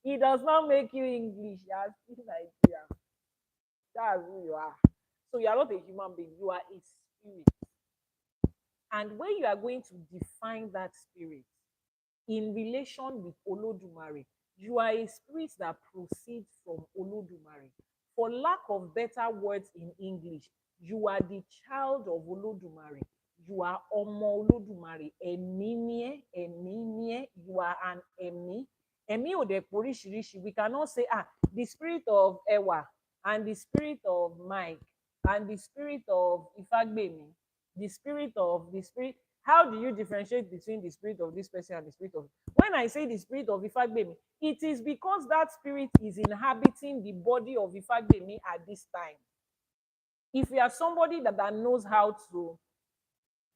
It does not make you English. You are still Nigerian. That's who you are. So you are not a human being. You are a spirit. And when you are going to define that spirit in relation with Olodumare, you are a spirit that proceeds from Olodumare. For lack of better words in English, you are the child of Olodumare. You are Omo Olodumare. Emi, you are an Emi. Emi ò dẹ̀ poríṣiríṣi. We cannot say, the spirit of Ewa and the spirit of Mike and the spirit of Ifagbemi, the spirit. How do you differentiate between the spirit of this person and the spirit of? When I say the spirit of Ifagbemi, it is because that spirit is inhabiting the body of Ifagbemi at this time. If you are somebody that knows how to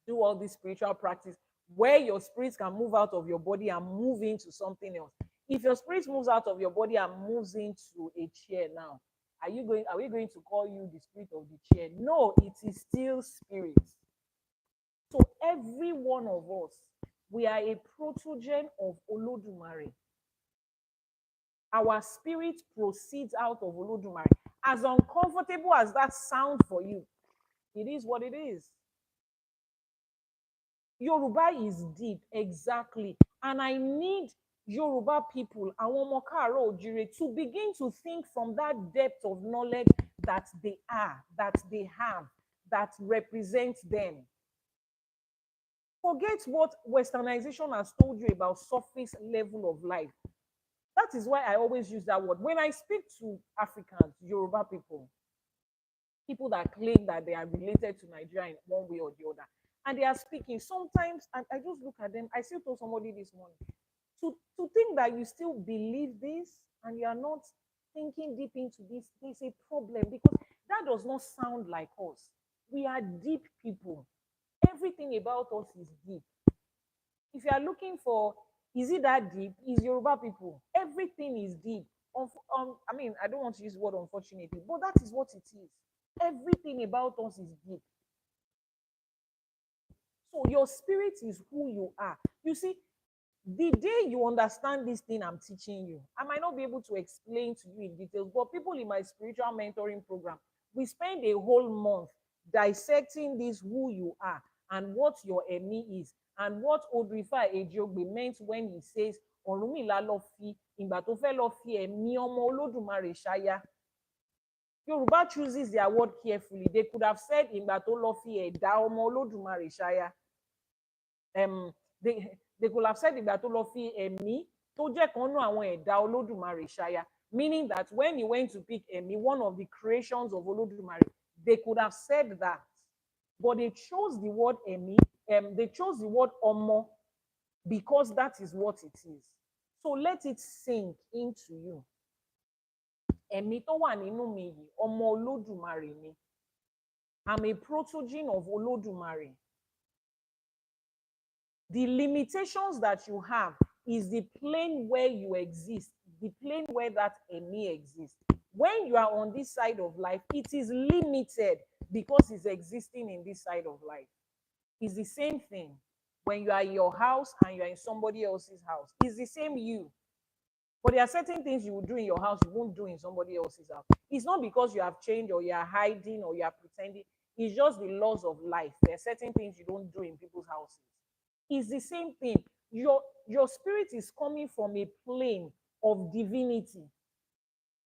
do all this spiritual practice, where your spirit can move out of your body and move into something else. If your spirit moves out of your body and moves into a chair now, are we going to call you the spirit of the chair? No, it is still spirit. So every one of us, we are a protogen of Olodumare. Our spirit proceeds out of Olodumare. As uncomfortable as that sounds for you, it is what it is. Yoruba is deep, exactly. And I need Yoruba people, àwọn ọmọ káàárọ̀ oòjíire, to begin to think from that depth of knowledge that they are, that they have, that represents them. Forget what westernization has told you about surface level of life. That is why I always use that word. When I speak to Africans, Yoruba people that claim that they are related to Nigeria in one way or the other, and they are speaking, sometimes, and I just look at them, I still told somebody this morning, to think that you still believe this and you are not thinking deep into this, there's a problem, because that does not sound like us. We are deep people. Everything about us is deep. If you are looking for, is it that deep? Is Yoruba people. Everything is deep. I mean, I don't want to use the word unfortunately, but that is what it is. Everything about us is deep. So your spirit is who you are. You see, the day you understand this thing I'm teaching you, I might not be able to explain to you in details, but people in my spiritual mentoring program, we spend a whole month dissecting this, who you are and what your Emi is, and what Odu Ifa Ejiogbe meant when he says, Ọ̀rúnmìlà lọ fi ìgbà tó fẹ́ lọ fi ẹ̀mí ọmọ Olódùmarè ṣaya. Yoruba chooses their word carefully. They could have said ìgbà tó lọ fi ẹ̀dá ọmọ Olódùmarè ṣaya. They could have said ìgbà tó lọ fi ẹ̀mí tó jẹ́ kan nú àwọn ẹ̀dá Olódùmarè ṣaya, meaning that when he went to pick ẹ̀mí, one of the creations of Olódùmarè, they could have said that, but they chose the word ẹ̀mí. They chose the word ọmọ because that is what it is. So let it sink into you. Ẹ̀mí tó wà nínú mi yìí, ọmọ Olódùmarè ni. I'm a protogen of Olódùmarè. The limitations that you have is the plane where you exist, the plane where that Ẹ̀mí exists. When you are on this side of life, it is limited because it's existing in this side of life. It's the same thing when you are in your house and you are in somebody else's house. It's the same you. But there are certain things you will do in your house you won't do in somebody else's house. It's not because you have changed or you are hiding or you are pretending. It's just the laws of life. There are certain things you don't do in people's houses. It's the same thing. Your spirit is coming from a plane of divinity.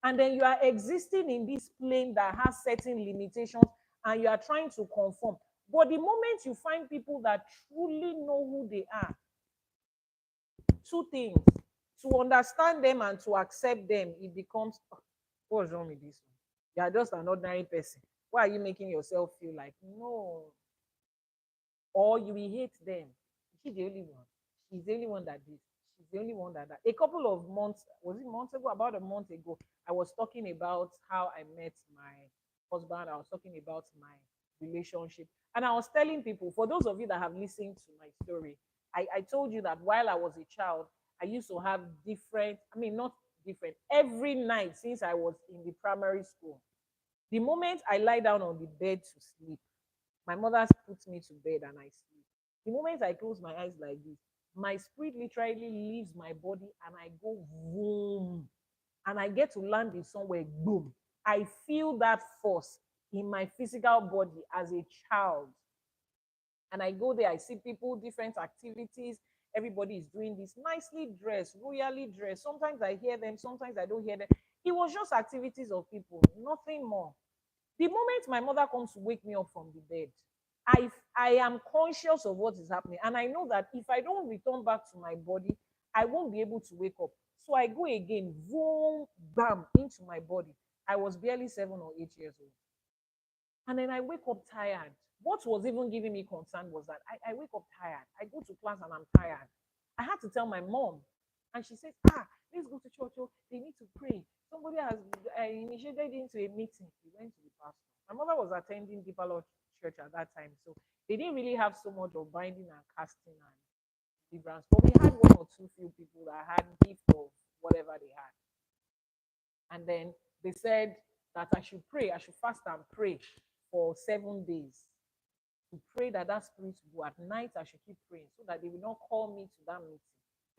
And then you are existing in this plane that has certain limitations and you are trying to conform. But the moment you find people that truly know who they are, two things: to understand them and to accept them, it becomes, "Oh, what's wrong with this one? You are just an ordinary person. Why are you making yourself feel like?" No. Or you will hate them. She's the only one. She's the only one that did. She's the only one that. A couple of months, was it months ago? About a month ago, I was talking about how I met my husband. I was talking about my relationship. And I was telling people, for those of you that have listened to my story, I told you that while I was a child, I used to have different, I mean, not different, every night since I was in the primary school. The moment I lie down on the bed to sleep, my mother puts me to bed and I sleep. The moment I close my eyes like this, my spirit literally leaves my body and I go boom. And I get to land in somewhere, boom. I feel that force in my physical body as a child. And I go there, I see people, different activities. Everybody is doing this, nicely dressed, royally dressed. Sometimes I hear them, sometimes I don't hear them. It was just activities of people, nothing more. The moment my mother comes to wake me up from the bed, I am conscious of what is happening. And I know that if I don't return back to my body, I won't be able to wake up. So I go again, boom, bam, into my body. I was barely 7 or 8 years old. And then I wake up tired. What was even giving me concern was that I wake up tired. I go to class and I'm tired. I had to tell my mom. And she said, let's go to church. Oh, they need to pray. Somebody has initiated into a meeting. We went to the pastor. My mother was attending Deeper Lord Church at that time. So they didn't really have so much of binding and casting and deliverance. But we had one or two few people that had gift of whatever they had. And then they said that I should pray, I should fast and pray for 7 days. To pray that that spirit will go. At night, I should keep praying so that they will not call me to that meeting.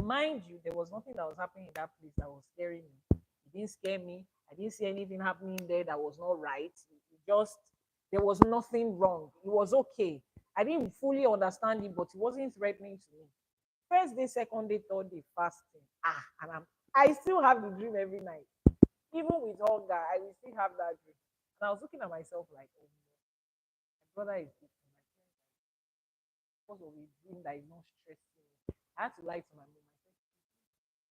Mind you, there was nothing that was happening in that place that was scaring me. It didn't scare me. I didn't see anything happening there that was not right. It just, there was nothing wrong. It was okay. I didn't fully understand it, but it wasn't threatening to me. First day, second day, third day, fasting. I still have the dream every night. Even with hunger, I will still have that dream. And I was looking at myself like, oh, my brother is different. Because of a dream that is not stressing me. I had to lie to my mom.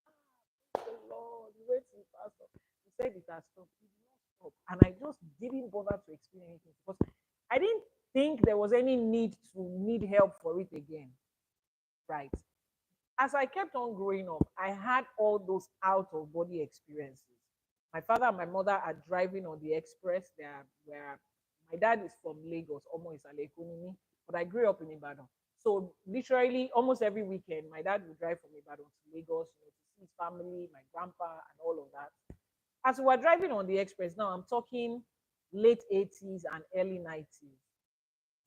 I said, the Lord, you went to the pastor. He said it has stopped. It did not stop. And I just didn't bother to explain anything because I didn't think there was any need to need help for it again. Right. As I kept on growing up, I had all those out of body experiences. My father and my mother are driving on the express. They are where my dad is from Lagos, almost Alekunimi, but I grew up in Ibadan. So literally almost every weekend, my dad would drive from Ibadan to Lagos, to see his family, my grandpa, and all of that. As we were driving on the express, now I'm talking late 80s and early 90s.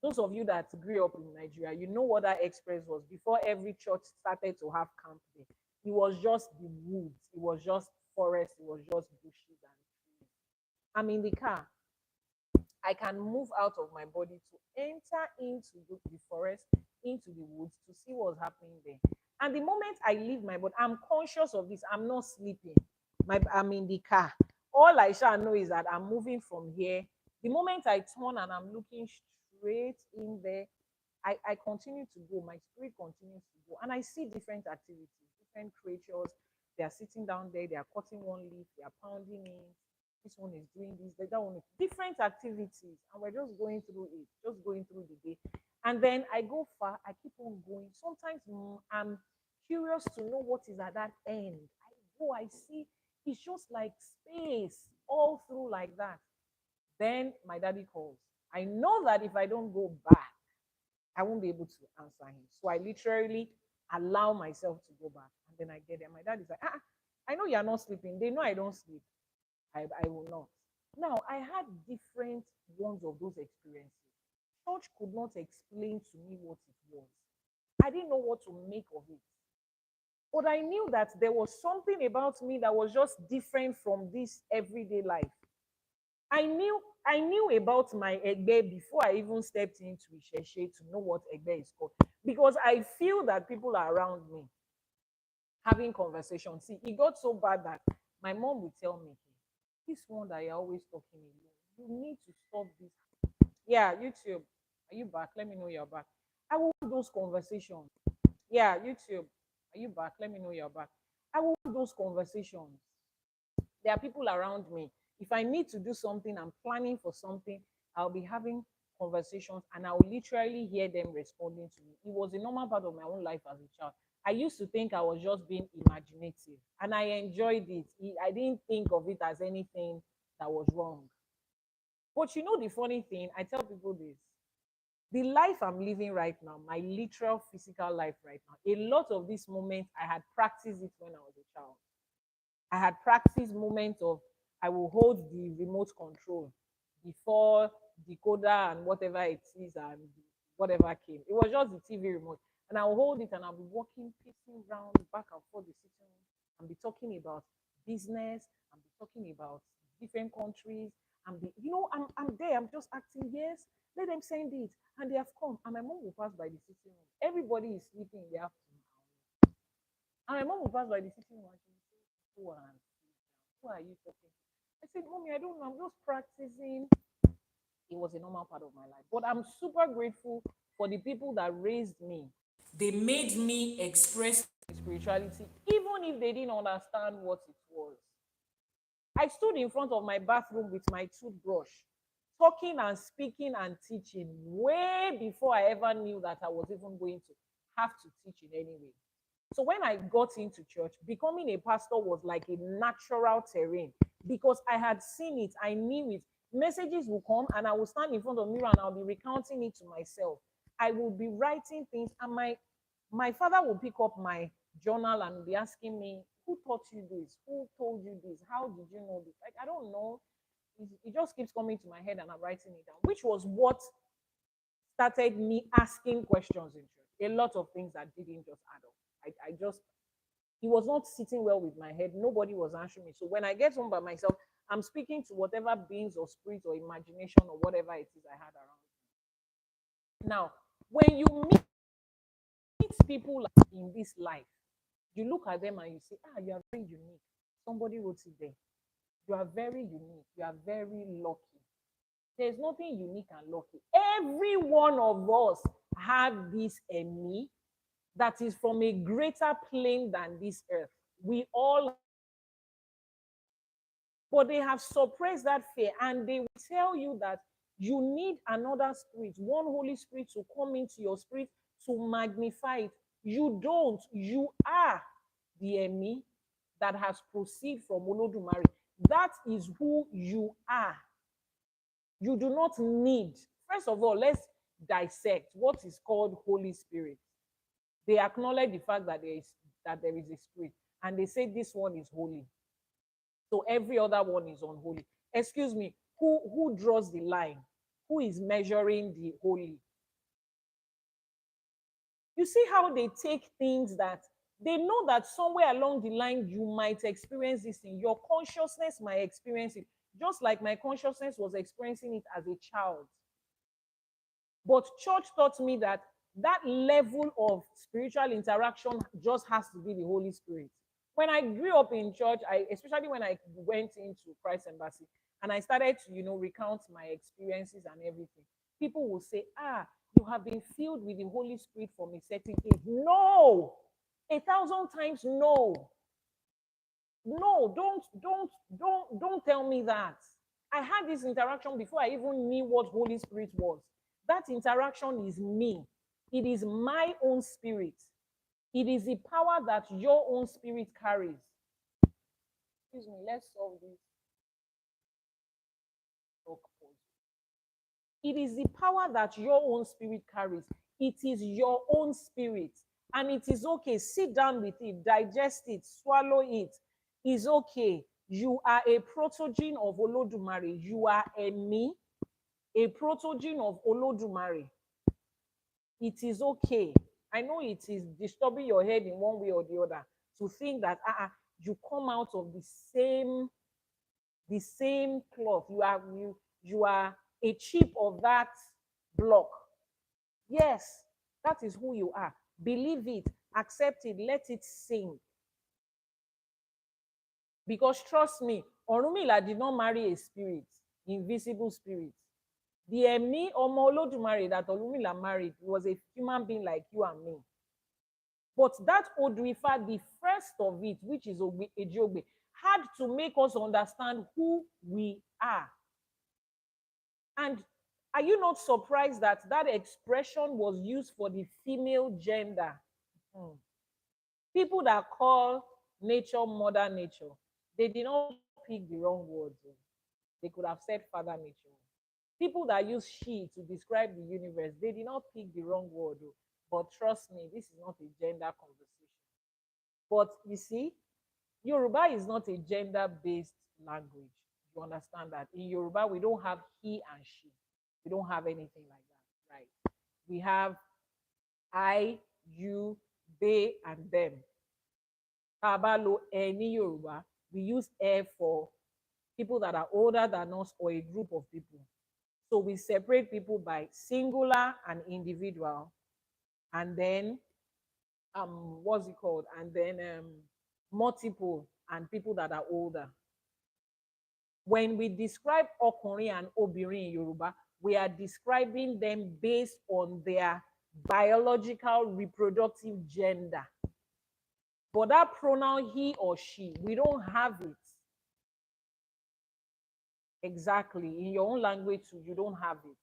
Those of you that grew up in Nigeria, you know what that express was before every church started to have camp there. It was just the woods, it was just forest, it was just bushes and trees. I'm in the car. I can move out of my body to enter into the forest, into the woods to see what's happening there. And the moment I leave my body, I'm conscious of this. I'm not sleeping. I'm in the car. All I shall know is that I'm moving from here. The moment I turn and I'm looking straight in there, I continue to go. My spirit continues to go. And I see different activities, different creatures. They are sitting down there. They are cutting one leaf. They are pounding it. This one is doing this, that one is different activities, and we're just going through it, just going through the day. And then I go far, I keep on going. Sometimes I'm curious to know what is at that end. I go, I see, it's just like space all through like that. Then my daddy calls. I know that if I don't go back, I won't be able to answer him. So I literally allow myself to go back. And then I get there. My dad is like, I know you're not sleeping. They know I don't sleep. I will not. Now, I had different ones of those experiences. Church could not explain to me what it was. I didn't know what to make of it. But I knew that there was something about me that was just different from this everyday life. I knew about my Egbe before I even stepped into Isheshe to know what Egbe is called. Because I feel that people are around me having conversations. See, it got so bad that my mom would tell me, this one that you're always talking alone, you need to stop this. Yeah, YouTube, are you back? Let me know you're back. I will have those conversations. Yeah, YouTube, are you back? Let me know you're back. I will have those conversations. There are people around me. If I need to do something, I'm planning for something, I'll be having conversations and I'll literally hear them responding to me. It was a normal part of my own life as a child. I used to think I was just being imaginative and I enjoyed it. I didn't think of it as anything that was wrong. But you know, the funny thing, I tell people this, the life I'm living right now, my literal physical life right now, a lot of these moments, I had practiced it when I was a child. I had practiced moments of I will hold the remote control before decoder and whatever it is and whatever came. It was just the TV remote. And I'll hold it and I'll be walking, pacing around back and forth the sitting room and be talking about business and be talking about different countries. And be, I'm there, I'm just acting, yes, let them send it. And they have come. And my mom will pass by the sitting room. Everybody is sleeping in the afternoon. And my mom will pass by the sitting room and she will say, who are you talking to? I said, Mommy, I don't know. I'm just practicing. It was a normal part of my life. But I'm super grateful for the people that raised me. They made me express spirituality, even if they didn't understand what it was. I stood in front of my bathroom with my toothbrush, talking and speaking and teaching way before I ever knew that I was even going to have to teach in any way. So when I got into church, becoming a pastor was like a natural terrain because I had seen it, I knew it. Messages will come and I will stand in front of the mirror and I'll be recounting it to myself. I will be writing things and my father will pick up my journal and be asking me, who taught you this? Who told you this? How did you know this? Like, I don't know. It just keeps coming to my head and I'm writing it down, which was what started me asking questions in church. A lot of things that didn't just add up. I just, it was not sitting well with my head. Nobody was answering me. So when I get home by myself, I'm speaking to whatever beings or spirits or imagination or whatever it is I had around me. Now, when you meet people in this life, you look at them and you say, you are very unique. Somebody wrote it there. You are very unique. You are very lucky. There's nothing unique and lucky. Every one of us have this in me that is from a greater plane than this earth. We all, but they have suppressed that fear and they will tell you that you need another spirit, one Holy Spirit to come into your spirit to magnify it. You don't. You are the Emi that has proceeded from Olodumare. That is who you are. You do not need. First of all, let's dissect what is called Holy Spirit. They acknowledge the fact that there is a spirit, and they say this one is holy. So every other one is unholy. Excuse me, who draws the line? Who is measuring the holy? You see how they take things that they know that somewhere along the line you might experience this thing. Your consciousness might experience it, just like my consciousness was experiencing it as a child. But church taught me that that level of spiritual interaction just has to be the Holy Spirit. When I grew up in church, especially when I went into Christ Embassy and I started to, recount my experiences and everything, people will say, you have been filled with the Holy Spirit from a certain age. No, 1,000 times no. No, don't tell me that. I had this interaction before I even knew what Holy Spirit was. That interaction is me. It is my own spirit. It is the power that your own spirit carries. Excuse me, let's solve this. It is the power that your own spirit carries. It is your own spirit. And it is okay. Sit down with it, digest it, swallow it. It's okay. You are a protogene of Olodumare. You are a protogene of Olodumare. It is okay. I know it is disturbing your head in one way or the other to think that you come out of the same cloth. You are a chip of that block. Yes, that is who you are. Believe it, accept it, let it sink. Because trust me, Orunmila did not marry a spirit, invisible spirit. The Emi Omo Olodumare that Orunmila married was a human being like you and me. But that Odu Ifa, the first of it, which is Ejiogbe, had to make us understand who we are. And are you not surprised that that expression was used for the female gender? Hmm. People that call nature mother nature, they did not pick the wrong words. They could have said father nature. People that use she to describe the universe, they did not pick the wrong word. But trust me, this is not a gender conversation. But you see, Yoruba is not a gender-based language. You understand that? In Yoruba, we don't have he and she. We don't have anything like that, right? We have I, you, they, and them. Tabalo any Yoruba, we use for people that are older than us or a group of people. So we separate people by singular and individual, and then what's it called? And then multiple and people that are older. When we describe Okunrin and Obirin in Yoruba, we are describing them based on their biological reproductive gender. But that pronoun he or she, we don't have it. Exactly. In your own language, you don't have it.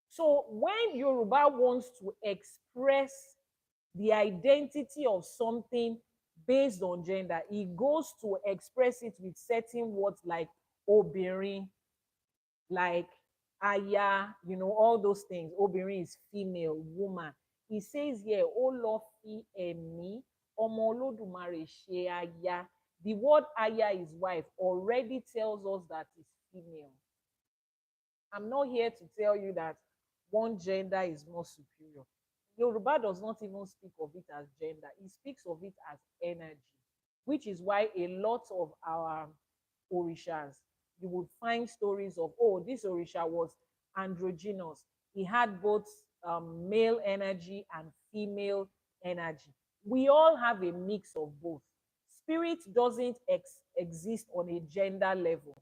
So when Yoruba wants to express the identity of something based on gender, it goes to express it with certain words like Obirin, like aya, all those things. Obirin is female, woman. He says here, O lo fi emi, omo Olodumare she aya. The word aya is wife already tells us that it's female. I'm not here to tell you that one gender is more superior. Yoruba does not even speak of it as gender. It speaks of it as energy, which is why a lot of our orishas, you would find stories of, oh, this orisha was androgynous. He had both male energy and female energy. We all have a mix of both. Spirit doesn't exist on a gender level.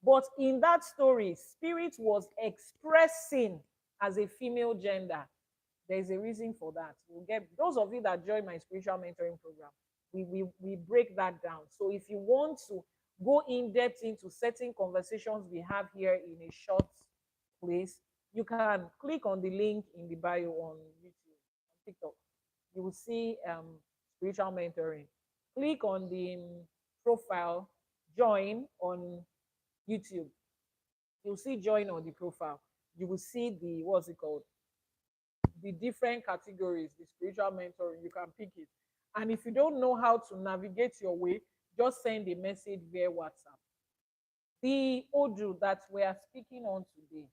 But in that story, spirit was expressing as a female gender. There's a reason for that. We'll get those of you that join my spiritual mentoring program. We break that down. So if you want to go in depth into certain conversations we have here in a short place, you can click on the link in the bio on YouTube, on TikTok. You will see spiritual mentoring. Click on the profile, join on YouTube. You'll see join on the profile. You will see the what's it called? The different categories, the spiritual mentoring. You can pick it. And if you don't know how to navigate your way, just send a message via WhatsApp. The Odu that we are speaking on today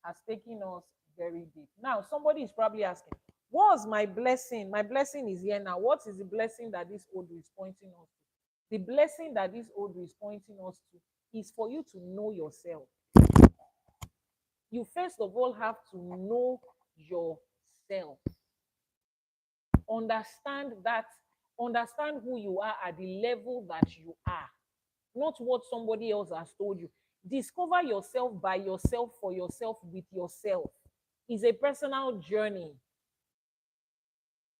has taken us very deep. Now, somebody is probably asking, what's my blessing? My blessing is here now. What is the blessing that this Odu is pointing us to? The blessing that this Odu is pointing us to is for you to know yourself. You first of all have to know yourself. Understand who you are at the level that you are, not what somebody else has told you. Discover yourself by yourself, for yourself, with yourself. It's a personal journey.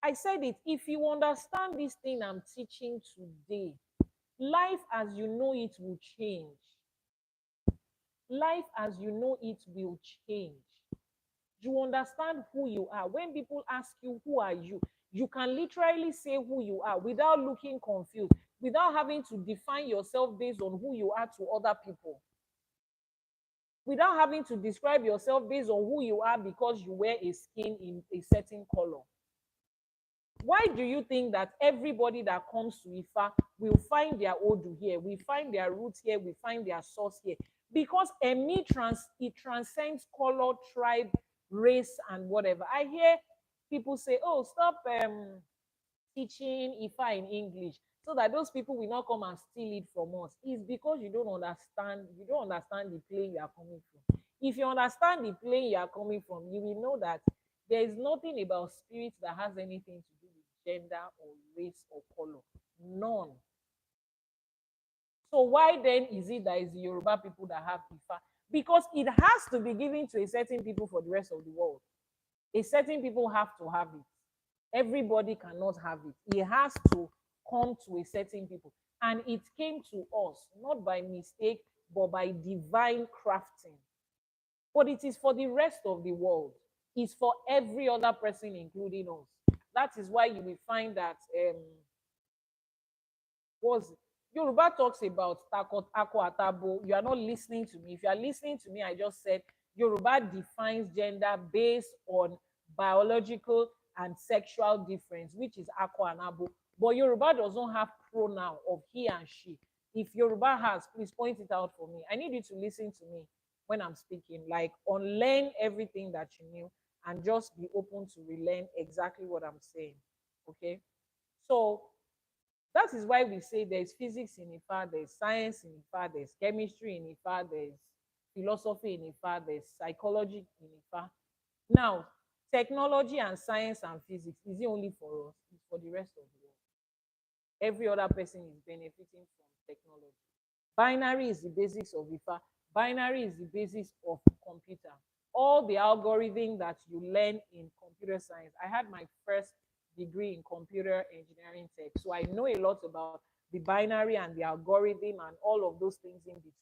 I said it, if you understand this thing I'm teaching today, life as you know it will change. Life as you know it will change. You understand who you are. When people ask you, who are you? You can literally say who you are without looking confused, without having to define yourself based on who you are to other people, without having to describe yourself based on who you are because you wear a skin in a certain color. Why do you think that everybody that comes to Ifa will find their Odu here, we find their roots here, we find their source here? Because it transcends color, tribe, race, and whatever. I hear people say, "Oh, stop teaching Ifa in English so that those people will not come and steal it from us." It's because you don't understand the plane you are coming from. If you understand the plane you are coming from, you will know that there is nothing about spirit that has anything to do with gender or race or color. None. So why then is it that it's the Yoruba people that have Ifa? Because it has to be given to a certain people for the rest of the world. A certain people have to have it. Everybody cannot have it. It has to come to a certain people. And it came to us, not by mistake, but by divine crafting. But it is for the rest of the world. It's for every other person, including us. That is why you will find that was Yoruba talks about takot ako atabo. You are not listening to me. If you are listening to me, I just said Yoruba defines gender based on biological and sexual difference, which is ako and abo. But Yoruba does not have pronoun of he and she. If Yoruba has, please point it out for me. I need you to listen to me when I'm speaking. Like unlearn everything that you knew and just be open to relearn exactly what I'm saying. Okay. So that is why we say there's physics in Ifa, there's science in Ifa, there's chemistry in Ifa, there's philosophy in Ifa, there's psychology in Ifa. Now, technology and science and physics is it only for us? It's for the rest of the world. Every other person is benefiting from technology. Binary is the basics of Ifa. Binary is the basis of computer. All the algorithm that you learn in computer science. I had my first degree in computer engineering tech, so I know a lot about the binary and the algorithm and all of those things in between.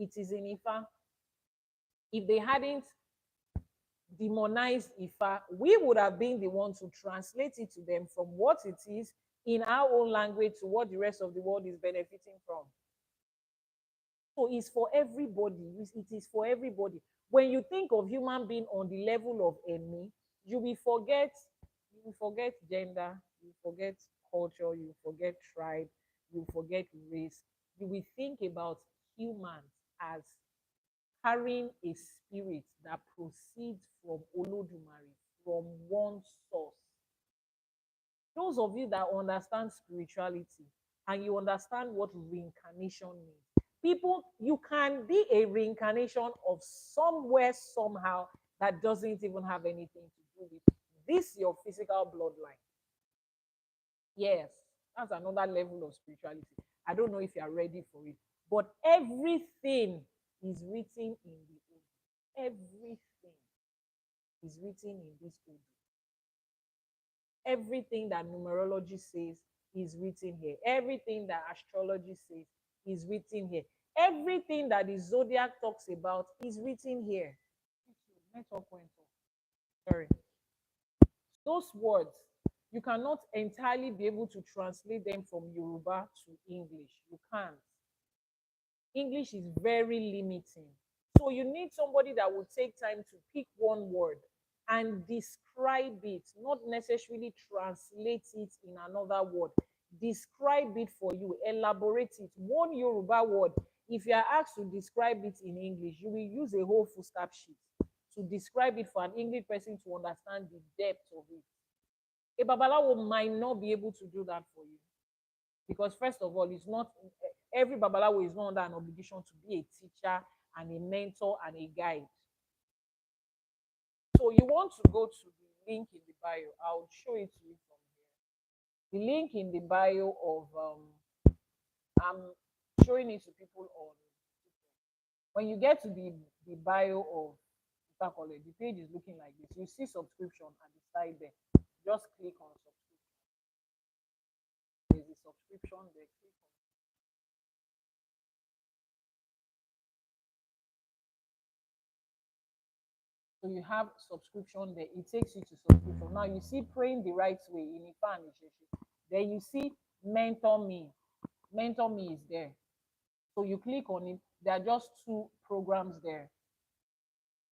It is in Ifa. If they hadn't demonized Ifa, we would have been the ones to translate it to them from what it is in our own language to what the rest of the world is benefiting from. So it's for everybody. It is for everybody. When you think of human being on the level of me, you will forget gender, you will forget culture, you will forget tribe, you will forget race. You will think about humans as carrying a spirit that proceeds from Olodumare, from one source. Those of you that understand spirituality and you understand what reincarnation means, people, you can be a reincarnation of somewhere, somehow, that doesn't even have anything to do with this, your physical bloodline. Yes, that's another level of spirituality. I don't know if you are ready for it, but everything is written in the book. Everything is written in this book. Everything that numerology says is written here. Everything that astrology says is written here. Everything that the zodiac talks about is written here. Network went off. Sorry. Those words, you cannot entirely be able to translate them from Yoruba to English. You can't. English is very limiting. So you need somebody that will take time to pick one word and describe it, not necessarily translate it in another word. Describe it for you, elaborate it. One Yoruba word, if you are asked to describe it in English, you will use a whole full stop sheet to describe it for an English person to understand the depth of it. A Babalawo might not be able to do that for you because, first of all, it's not every Babalawo is not under an obligation to be a teacher and a mentor and a guide. So you want to go to the link in the bio. I'll show it to you from here. The link in the bio of I'm showing it to people on. When you get to the bio of Ifa College, the page is looking like this. You see subscription at the side there. Just click on subscription. There's a subscription there. Click on. So you have subscription there. It takes you to subscription. Now you see praying the right way in Ifa and Isheshi. Then you see mentor me. Mentor me is there. So you click on it. There are just two programs there.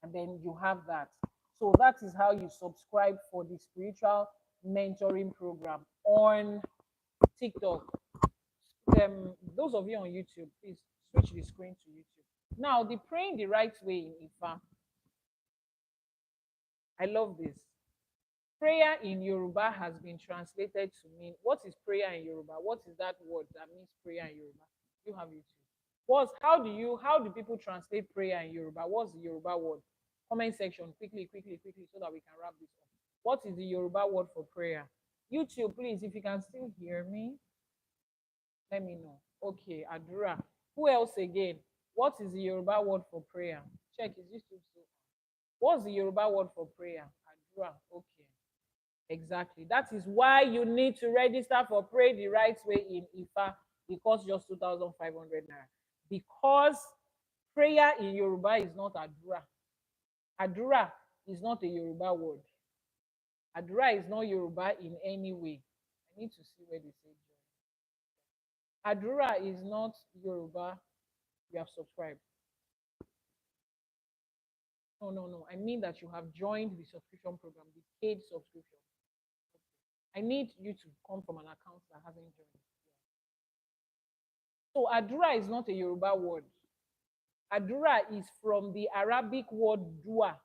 And then you have that. So that is how you subscribe for the spiritual mentoring program on TikTok. Those of you on YouTube, please switch the screen to YouTube. Now, the praying the right way in Ifa. I love this. Prayer in Yoruba has been translated to mean, what is prayer in Yoruba? What is that word that means prayer in Yoruba? You have YouTube. How do people translate prayer in Yoruba? What's the Yoruba word? Comment section, quickly, quickly, quickly, so that we can wrap this up. What is the Yoruba word for prayer? YouTube, please, if you can still hear me, let me know. Okay, Adura. Who else again? What is the Yoruba word for prayer? Check, is this too slow? What's the Yoruba word for prayer? Adura. Okay. Exactly. That is why you need to register for Pray the Right Way in Ifa. It costs just 2,500 naira. Because prayer in Yoruba is not Adura. Adura is not a Yoruba word. Adura is not Yoruba in any way. I need to see where they say join. Adura is not Yoruba. You have subscribed. No, no, no. I mean that you have joined the subscription program, the paid subscription. I need you to come from an account that hasn't joined. So Adura is not a Yoruba word. Adura is from the Arabic word dua.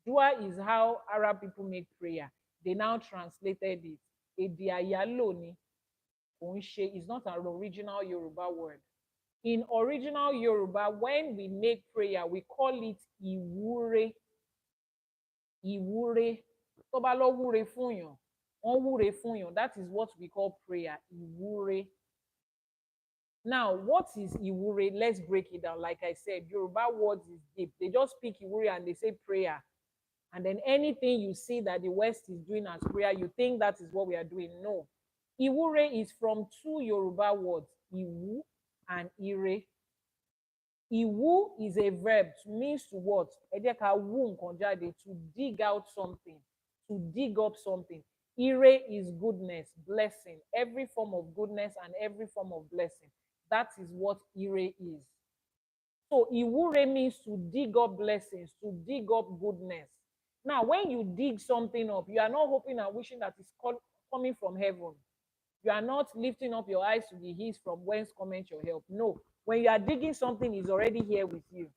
Dua is how Arab people make prayer. They now translated it. Èdè àyálò ni, kò ń ṣe, is not an original Yoruba word. In original Yoruba, when we make prayer, we call it ìwúre. Ìwúre. Tó bá lọ wúre fún yàn, wọ́n wúre fún yàn. That is what we call prayer. Ìwúre. Now, what is Iwure? Let's break it down. Like I said, Yoruba words is deep. They just speak Iwure and they say prayer. And then anything you see that the West is doing as prayer, you think that is what we are doing. No. Iwure is from two Yoruba words, Iwu and Ire. Iwu is a verb, means to what? To dig out something, to dig up something. Ire is goodness, blessing, every form of goodness and every form of blessing. That is what Ire is. So Iwure means to dig up blessings, to dig up goodness. Now, when you dig something up, you are not hoping and wishing that it's coming from heaven. You are not lifting up your eyes to the hills from whence cometh your help. No. When you are digging something, it's already here with you.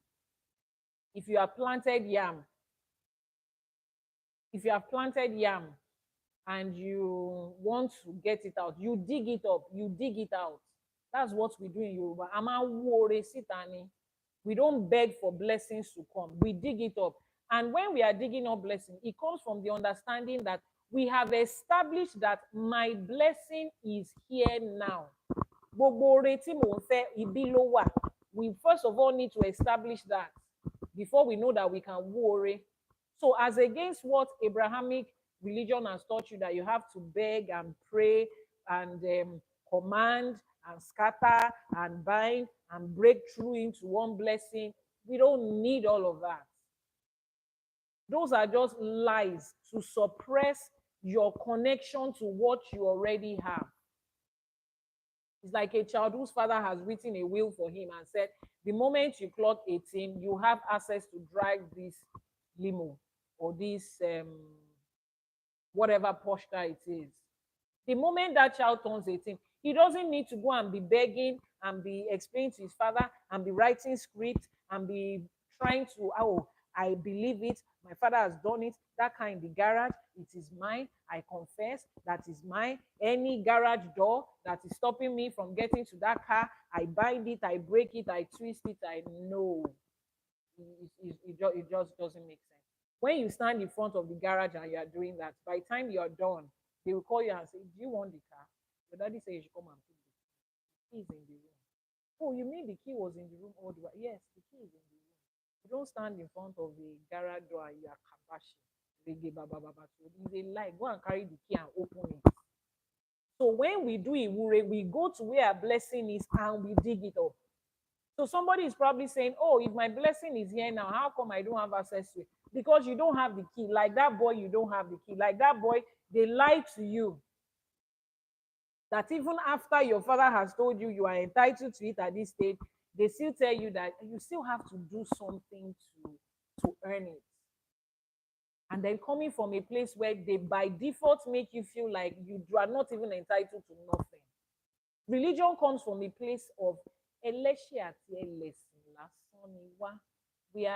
If you have planted yam, and you want to get it out, you dig it up, you dig it out. That's what we do in Yoruba. We don't beg for blessings to come. We dig it up. And when we are digging up blessing, it comes from the understanding that we have established that my blessing is here now. We first of all need to establish that before we know that we can worry. So as against what Abrahamic religion has taught you, that you have to beg and pray and command and scatter and bind and break through into one blessing, we don't need all of that. Those are just lies to suppress your connection to what you already have. It's like a child whose father has written a will for him and said, the moment you clock 18, you have access to drive this limo or this whatever Porsche it is. The moment that child turns 18, he doesn't need to go and be begging and be explaining to his father and be writing script and be trying to, oh, I believe it, my father has done it, that car in the garage, it is mine, I confess, that is mine. Any garage door that is stopping me from getting to that car, I bind it, I break it, I twist it, I know. It just doesn't make sense. When you stand in front of the garage and you are doing that, by the time you are done, they will call you and say, do you want the car? Your daddy says you should come and pick the key. The key is in the room. Oh, you mean the key was in the room all the way? Yes, the key is in the room. You don't stand in front of the garage door and you are kabashi. It's a lie. Go and carry the key and open it. So when we do Iwure, we go to where our blessing is and we dig it up. So somebody is probably saying, oh, if my blessing is here now, how come I don't have access to it? Because you don't have the key. Like that boy, you don't have the key. Like that boy, they lie to you. That even after your father has told you you are entitled to it at this stage, they still tell you that you still have to do something to earn it. And then coming from a place where they by default make you feel like you are not even entitled to nothing. Religion comes from a place of ẹlẹ́ṣẹ̀ àti ẹlẹ́sìn lásán ni wá. We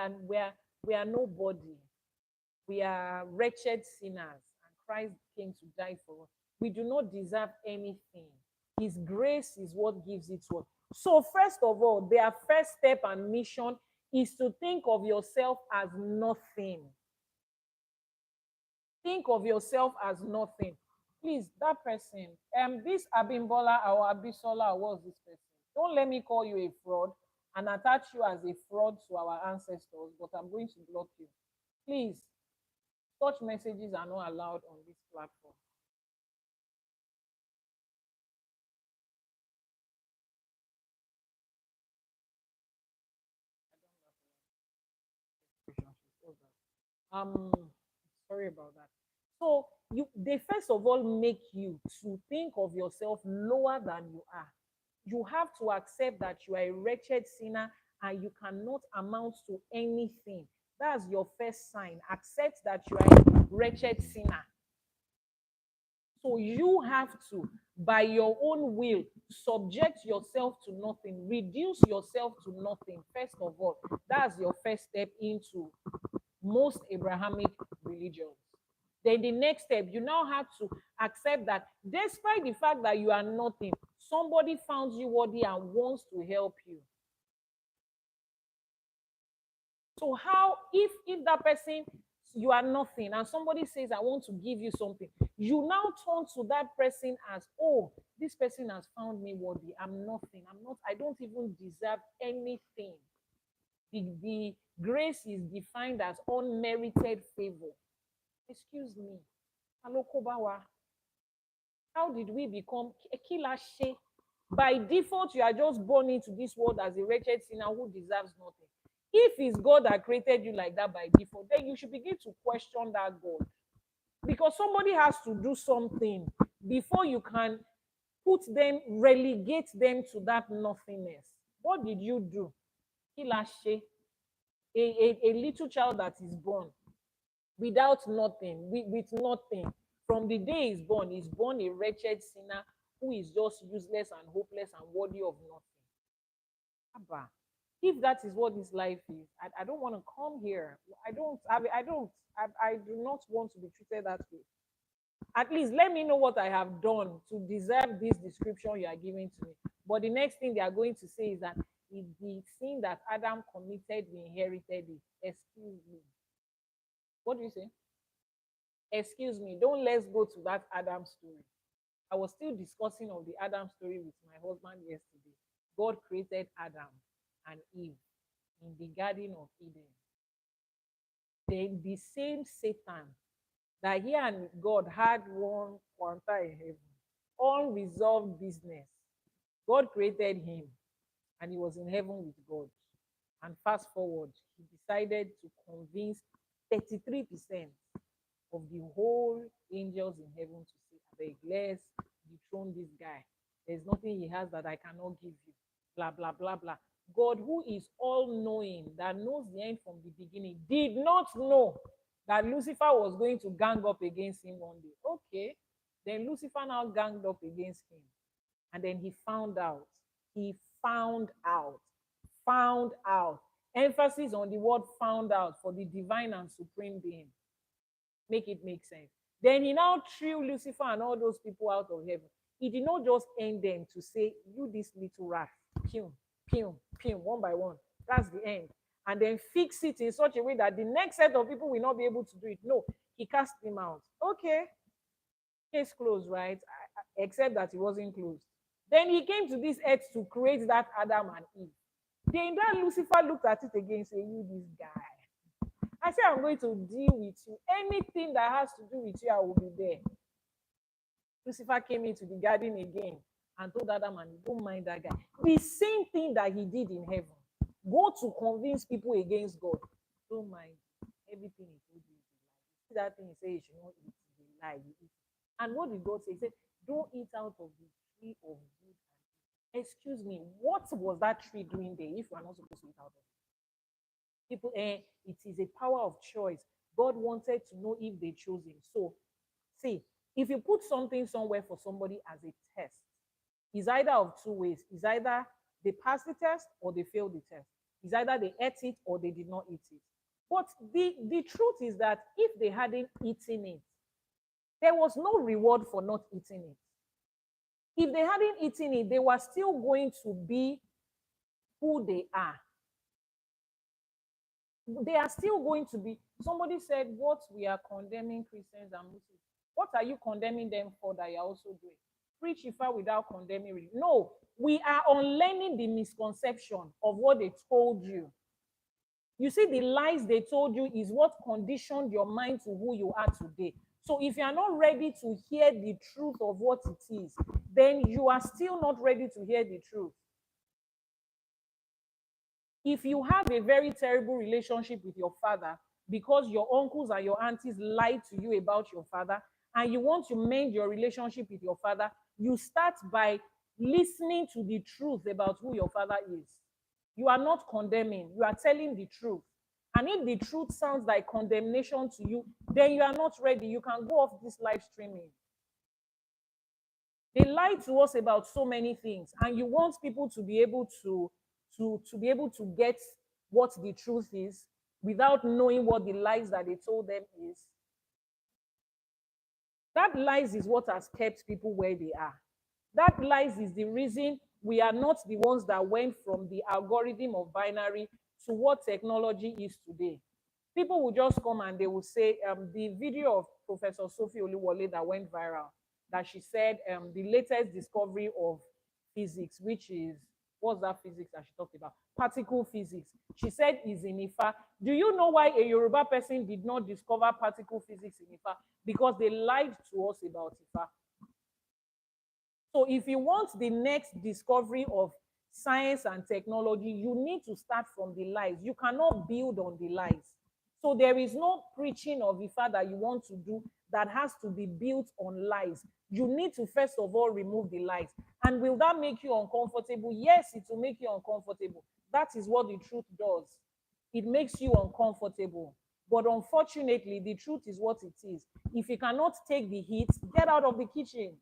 are nobody. We are wretched sinners, and Christ came to die for us. We do not deserve anything. His grace is what gives it to us. So, first of all, their first step and mission is to think of yourself as nothing. Think of yourself as nothing. Please, that person, this Abimbola or Abisola, what's this person? Don't let me call you a fraud and attach you as a fraud to our ancestors, but I'm going to block you. Please, such messages are not allowed on this platform. Um, sorry about that. So they first of all make you to think of yourself lower than you are. You have to accept that you are a wretched sinner and you cannot amount to anything. That's your first sign. Accept that you are a wretched sinner. So you have to, by your own will, subject yourself to nothing, reduce yourself to nothing. First of all, that's your first step into most Abrahamic religions. Then the next step, you now have to accept that despite the fact that you are nothing, somebody found you worthy and wants to help you. So how, if that person, you are nothing and somebody says, I want to give you something, you now turn to that person as, oh, this person has found me worthy. I'm nothing. I don't even deserve anything. The grace is defined as unmerited favor. Excuse me. How did we become Ekilashe? By default, you are just born into this world as a wretched sinner who deserves nothing. If it's God that created you like that by default, then you should begin to question that God. Because somebody has to do something before you can relegate them to that nothingness. What did you do? Kilashe, a little child that is born without nothing, with nothing. From the day he's born a wretched sinner who is just useless and hopeless and worthy of nothing. Abba, if that is what this life is, I don't want to come here. I do not want to be treated that way. At least let me know what I have done to deserve this description you are giving to me. But the next thing they are going to say is that the sin that Adam committed, we inherited it. Excuse me. What do you say? Excuse me. Don't let's go to that Adam story. I was still discussing of the Adam story with my husband yesterday. God created Adam and Eve in the Garden of Eden. Then the same Satan that he and God had one quanta in heaven, unresolved business. God created him and he was in heaven with God. And fast forward, he decided to convince 33% of the whole angels in heaven to say, beg, let's dethrone this guy. There's nothing he has that I cannot give you. Blah, blah, blah, blah. God, who is all-knowing, that knows the end from the beginning, did not know that Lucifer was going to gang up against him one day. Okay. Then Lucifer now ganged up against him. And then he found out. He found out. Found out. Emphasis on the word found out for the divine and supreme being. Make it make sense. Then he now threw Lucifer and all those people out of heaven. He did not just end them to say, you this little rat, pew, pew, pew, one by one. That's the end. And then fix it in such a way that the next set of people will not be able to do it. No, he cast him out. Okay. Case closed, right? Except that it wasn't closed. Then he came to this earth to create that Adam and Eve. Then that Lucifer looked at it again, saying, you this guy. I said, I'm going to deal with you. Anything that has to do with you, I will be there. Lucifer came into the garden again and told Adam, and don't mind that guy. The same thing that he did in heaven. Go to convince people against God. Don't mind. Everything he told you is a lie. See that thing he said you should not eat is a lie. You eat. And what did God say? He said, don't eat out of the tree of good and evil. Excuse me, what was that tree doing there if you are not supposed to eat out of it? People, it is a power of choice. God wanted to know if they chose him. So, see, if you put something somewhere for somebody as a test, it's either of two ways. It's either they passed the test or they failed the test. It's either they ate it or they did not eat it. But the truth is that if they hadn't eaten it, there was no reward for not eating it. If they hadn't eaten it, they were still going to be who they are. They are still going to be. Somebody said, what we are condemning Christians and Muslims. What are you condemning them for that you're also doing? Preach Ifa without condemning. No, we are unlearning the misconception of what they told you. You see, the lies they told you is what conditioned your mind to who you are today. So if you are not ready to hear the truth of what it is, then you are still not ready to hear the truth. If you have a very terrible relationship with your father because your uncles and your aunties lied to you about your father, and you want to mend your relationship with your father, you start by listening to the truth about who your father is. You are not condemning, you are telling the truth. And if the truth sounds like condemnation to you, then you are not ready. You can go off this live streaming. They lie to us about so many things, and you want people to be able to be able to get what the truth is without knowing what the lies that they told them is. That lies is what has kept people where they are. That lies is the reason we are not the ones that went from the algorithm of binary to what technology is today. People will just come and they will say, the video of Professor Sophie Oluwole that went viral, that she said the latest discovery of physics, which is, what's that physics that she talked about? Particle physics. She said is in Ifa. Do you know why a Yoruba person did not discover particle physics in Ifa? Because they lied to us about Ifa. So if you want the next discovery of science and technology, you need to start from the lies. You cannot build on the lies. So there is no preaching of Ifa that you want to do that has to be built on lies. You need to first of all remove the lies. And will that make you uncomfortable? Yes, it will make you uncomfortable. That is what the truth does. It makes you uncomfortable. But unfortunately, the truth is what it is. If you cannot take the heat, get out of the kitchen.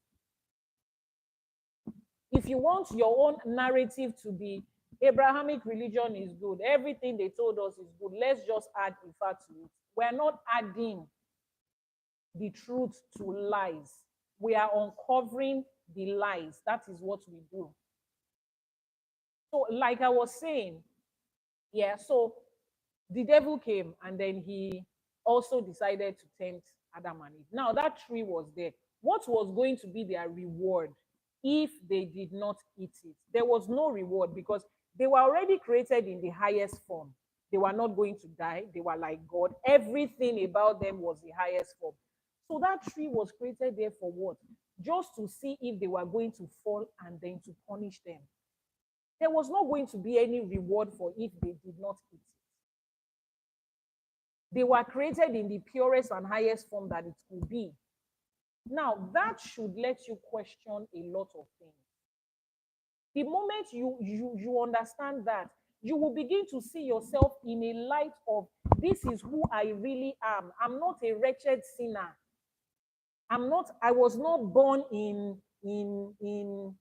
If you want your own narrative to be Abrahamic religion is good, everything they told us is good, let's just add Ifa to it. We're not adding the truth to lies. We are uncovering the lies. That is what we do. So, like I was saying, yeah, so the devil came and then he also decided to tempt Adam and Eve. Now, that tree was there. What was going to be their reward if they did not eat it? There was no reward because they were already created in the highest form. They were not going to die. They were like God. Everything about them was the highest form. So that tree was created there for what? Just to see if they were going to fall and then to punish them. There was not going to be any reward for if they did not eat it. They were created in the purest and highest form that it could be. Now, that should let you question a lot of things. The moment you understand that, you will begin to see yourself in a light of, this is who I really am. I'm not a wretched sinner. I was not born in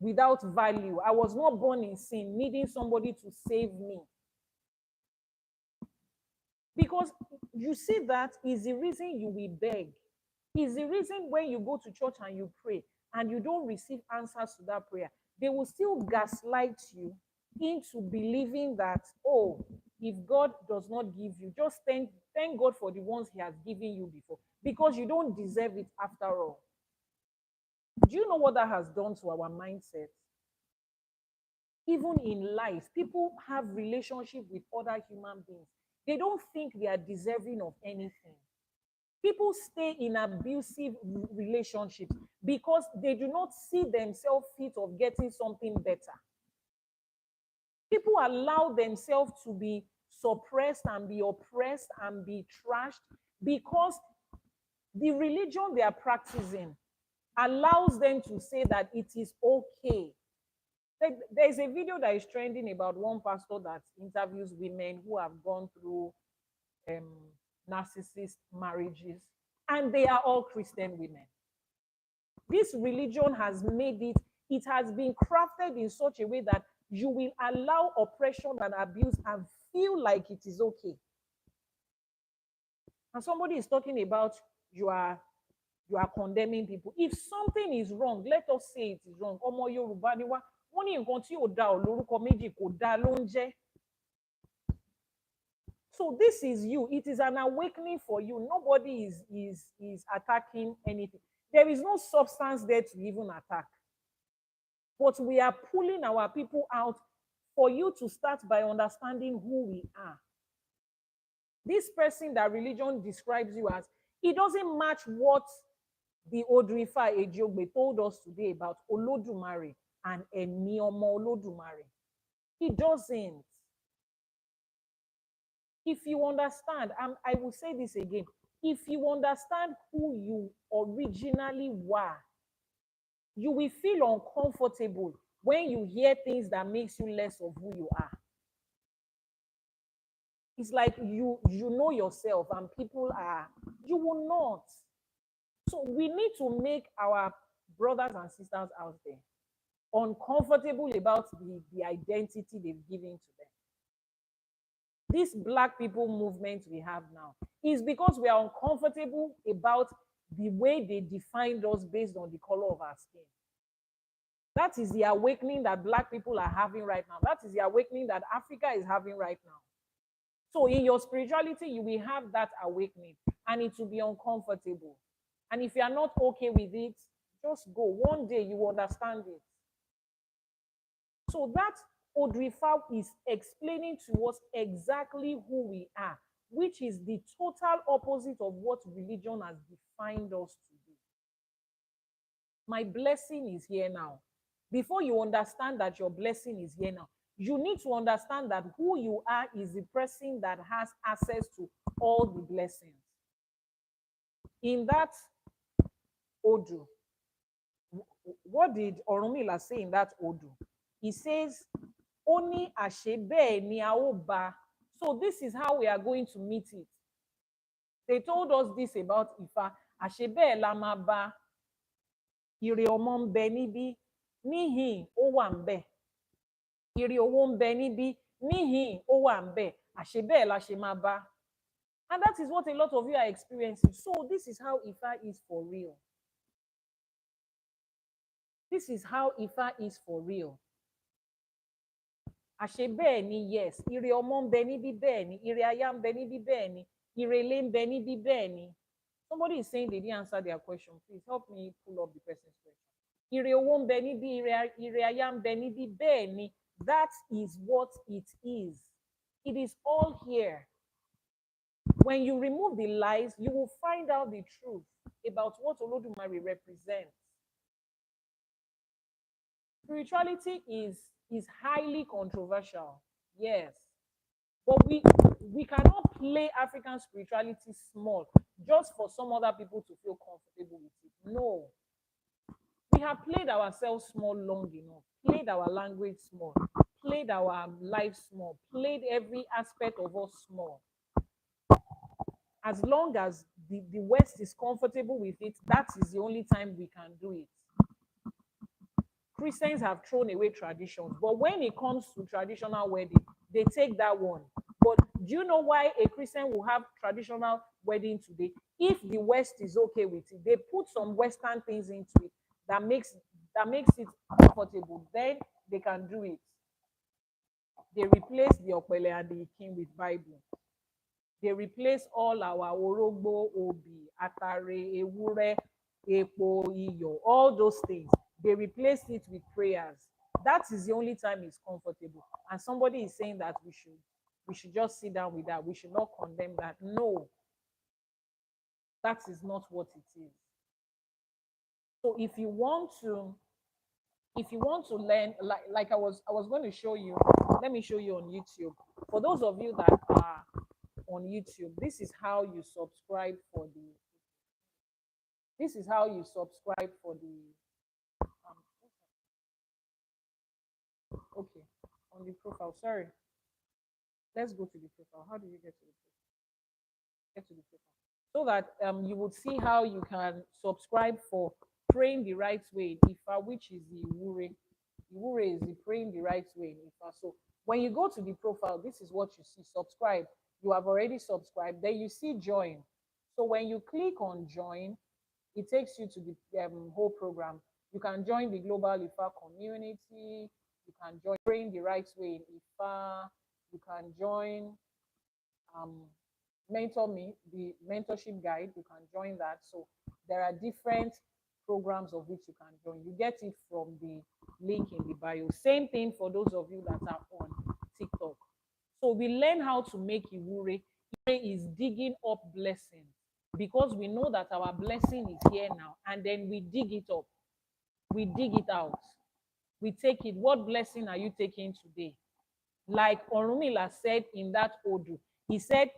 without value. I was not born in sin, needing somebody to save me. Because you see, that is the reason you will beg. Is the reason when you go to church and you pray and you don't receive answers to that prayer, they will still gaslight you into believing that, oh, if God does not give you, just thank God for the ones he has given you before, because you don't deserve it after all. Do you know what that has done to our mindset? Even in life, people have relationship with other human beings. They don't think they are deserving of anything. People stay in abusive relationships because they do not see themselves fit of getting something better. People allow themselves to be suppressed and be oppressed and be trashed because the religion they are practicing allows them to say that it is okay. There's a video that is trending about one pastor that interviews women who have gone through narcissist marriages, and they are all Christian women. This religion has made it, it has been crafted in such a way that you will allow oppression and abuse and feel like it is okay. And somebody is talking about you are condemning people. If something is wrong, let us say it is wrong. Ọmọ Yorùbá ni wá, wọ́n ní nǹkan tí ò dá ò lórúkọ méjì kò dá ló ń jẹ́. So this is you. It is an awakening for you. Nobody is attacking anything. There is no substance there to even attack. But we are pulling our people out for you to start by understanding who we are. This person that religion describes you as, it doesn't match what the Odu Ifa Ejiogbe told us today about Olodumare and Emi Omo Olodumare. It doesn't. If you understand, I will say this again, if you understand who you originally were, you will feel uncomfortable when you hear things that makes you less of who you are. It's like you know yourself and people are, you will not. So we need to make our brothers and sisters out there uncomfortable about the identity they've given to them. This Black people movement we have now is because we are uncomfortable about the way they defined us based on the color of our skin. That is the awakening that Black people are having right now. That is the awakening that Africa is having right now. So in your spirituality, you will have that awakening and it will be uncomfortable. And if you are not okay with it, just go. One day you will understand it. So that Odu Ifa is explaining to us exactly who we are, which is the total opposite of what religion has defined us to be. My blessing is here now. Before you understand that your blessing is here now, you need to understand that who you are is the person that has access to all the blessings. In that Odu, what did Orunmila say in that Odu? He says, Oni ashebe ni aoba. So this is how we are going to meet it. They told us this about Ifa. Ashebe lamaba. Ire omo nbe nibi. Nihin o wa nbe. Ire owo nbe nibi. Nihin o wa nbe. Ashebe la shemaba. And that is what a lot of you are experiencing. So this is how Ifa is for real. This is how Ifa is for real. Àṣé ni, yes, ire ọmọ ń bẹ níbí bẹ́ẹ̀ ni, ire aya ń bẹ níbí bẹ́ẹ̀ ni, ire ilé ń bẹ níbí bẹ́ẹ̀ ni. Somebody is saying they didn't answer their question. Please help me pull up the person's question. Ire owó ń bẹ níbí, ire aya ń bẹ níbí bẹ́ẹ̀ ni. That is what it is. It is all here. When you remove the lies, you will find out the truth about what Olodumare represents. Spirituality is highly controversial, yes, but we cannot play African spirituality small just for some other people to feel comfortable with it. No, we have played ourselves small long enough, played our language small, played our life small, played every aspect of us small. As long as the West is comfortable with it, that is the only time we can do it. Christians have thrown away traditions, but when it comes to traditional wedding, they take that one. But do you know why a Christian will have traditional wedding today? If the West is okay with it, they put some Western things into it that makes it comfortable. Then they can do it. They replace the Okpele and the Ikin with Bible. They replace all our Orogbo, Obi, Atare, Ewure, Epo, Iyo, all those things. They replace it with prayers. That is the only time it's comfortable. And somebody is saying that we should just sit down with that. We should not condemn that. No, that is not what it is. So if you want to learn, like I was going to show you, let me show you on YouTube. For those of you that are on YouTube, this is how you subscribe for the. This is how you subscribe for the. Okay, on the profile. Sorry. Let's go to the profile. How do you get to the profile? Get to the profile. So that you would see how you can subscribe for praying the right way in Ifa, which is the Iwure. Iwure is the praying the right way in Ifa. So when you go to the profile, this is what you see. Subscribe. You have already subscribed. Then you see join. So when you click on join, it takes you to the whole program. You can join the global Ifa community. You can join praying the right way in Ifa. You can join um, mentor me, the mentorship guide. You can join that. So there are different programs of which you can join. You get it from the link in the bio. Same thing for those of you that are on TikTok. So we learn how to make Iwure. Iwure is digging up blessings because we know that our blessing is here now, and then we dig it up. We dig it out. We take it. What blessing are you taking today? Like Orunmila said in that Odu, he said,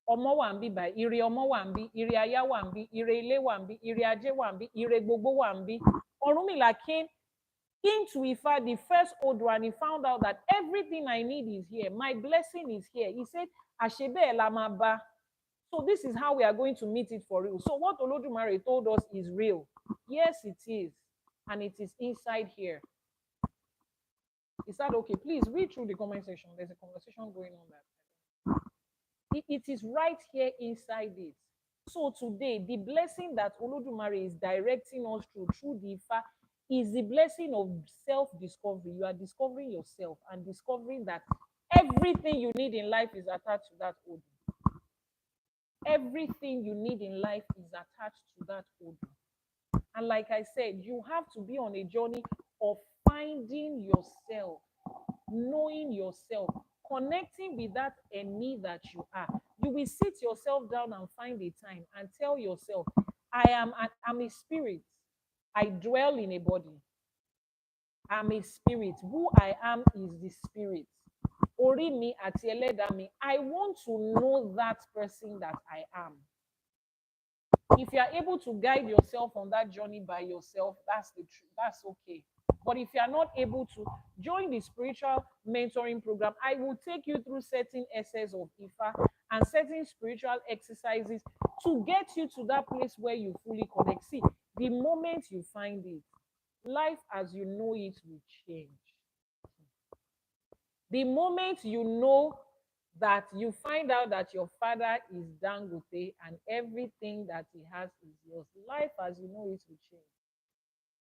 ọmọ wà ń bí báyìí, ire ọmọ wà ń bí, ire aya wà ń bí, ire ilé wà ń bí, ire ajé wà ń bí, ire gbogbo wà ń bí. Ọ̀rúnmìlà came into Ifa, the first Odu, and he found out that everything I need is here. My blessing is here. He said, àṣebẹ́ẹ̀ la máa bá. So this is how we are going to meet it for real. So what Olodumare told us is real. Yes, it is. And it is inside here. Is that okay? Please read through the comment section. There's a conversation going on there. It is right here inside it. So today, the blessing that Olodumare is directing us through the Ifa is the blessing of self-discovery. You are discovering yourself and discovering that everything you need in life is attached to that Odu. Everything you need in life is attached to that Odu. And like I said, you have to be on a journey of finding yourself, knowing yourself, connecting with that me that you are. You will sit yourself down and find a time and tell yourself, I'm a spirit. I dwell in a body. I'm a spirit. Who I am is the spirit. Ori mi àti ẹlẹ́dàá mi. I want to know that person that I am. If you are able to guide yourself on that journey by yourself, that's the truth. That's okay. But if you are not able to, join the spiritual mentoring program. I will take you through certain essays of Ifa and certain spiritual exercises to get you to that place where you fully connect. See, the moment you find it, life as you know it will change. The moment you know that you find out that your father is Dangote and everything that he has is yours, life as you know it will change.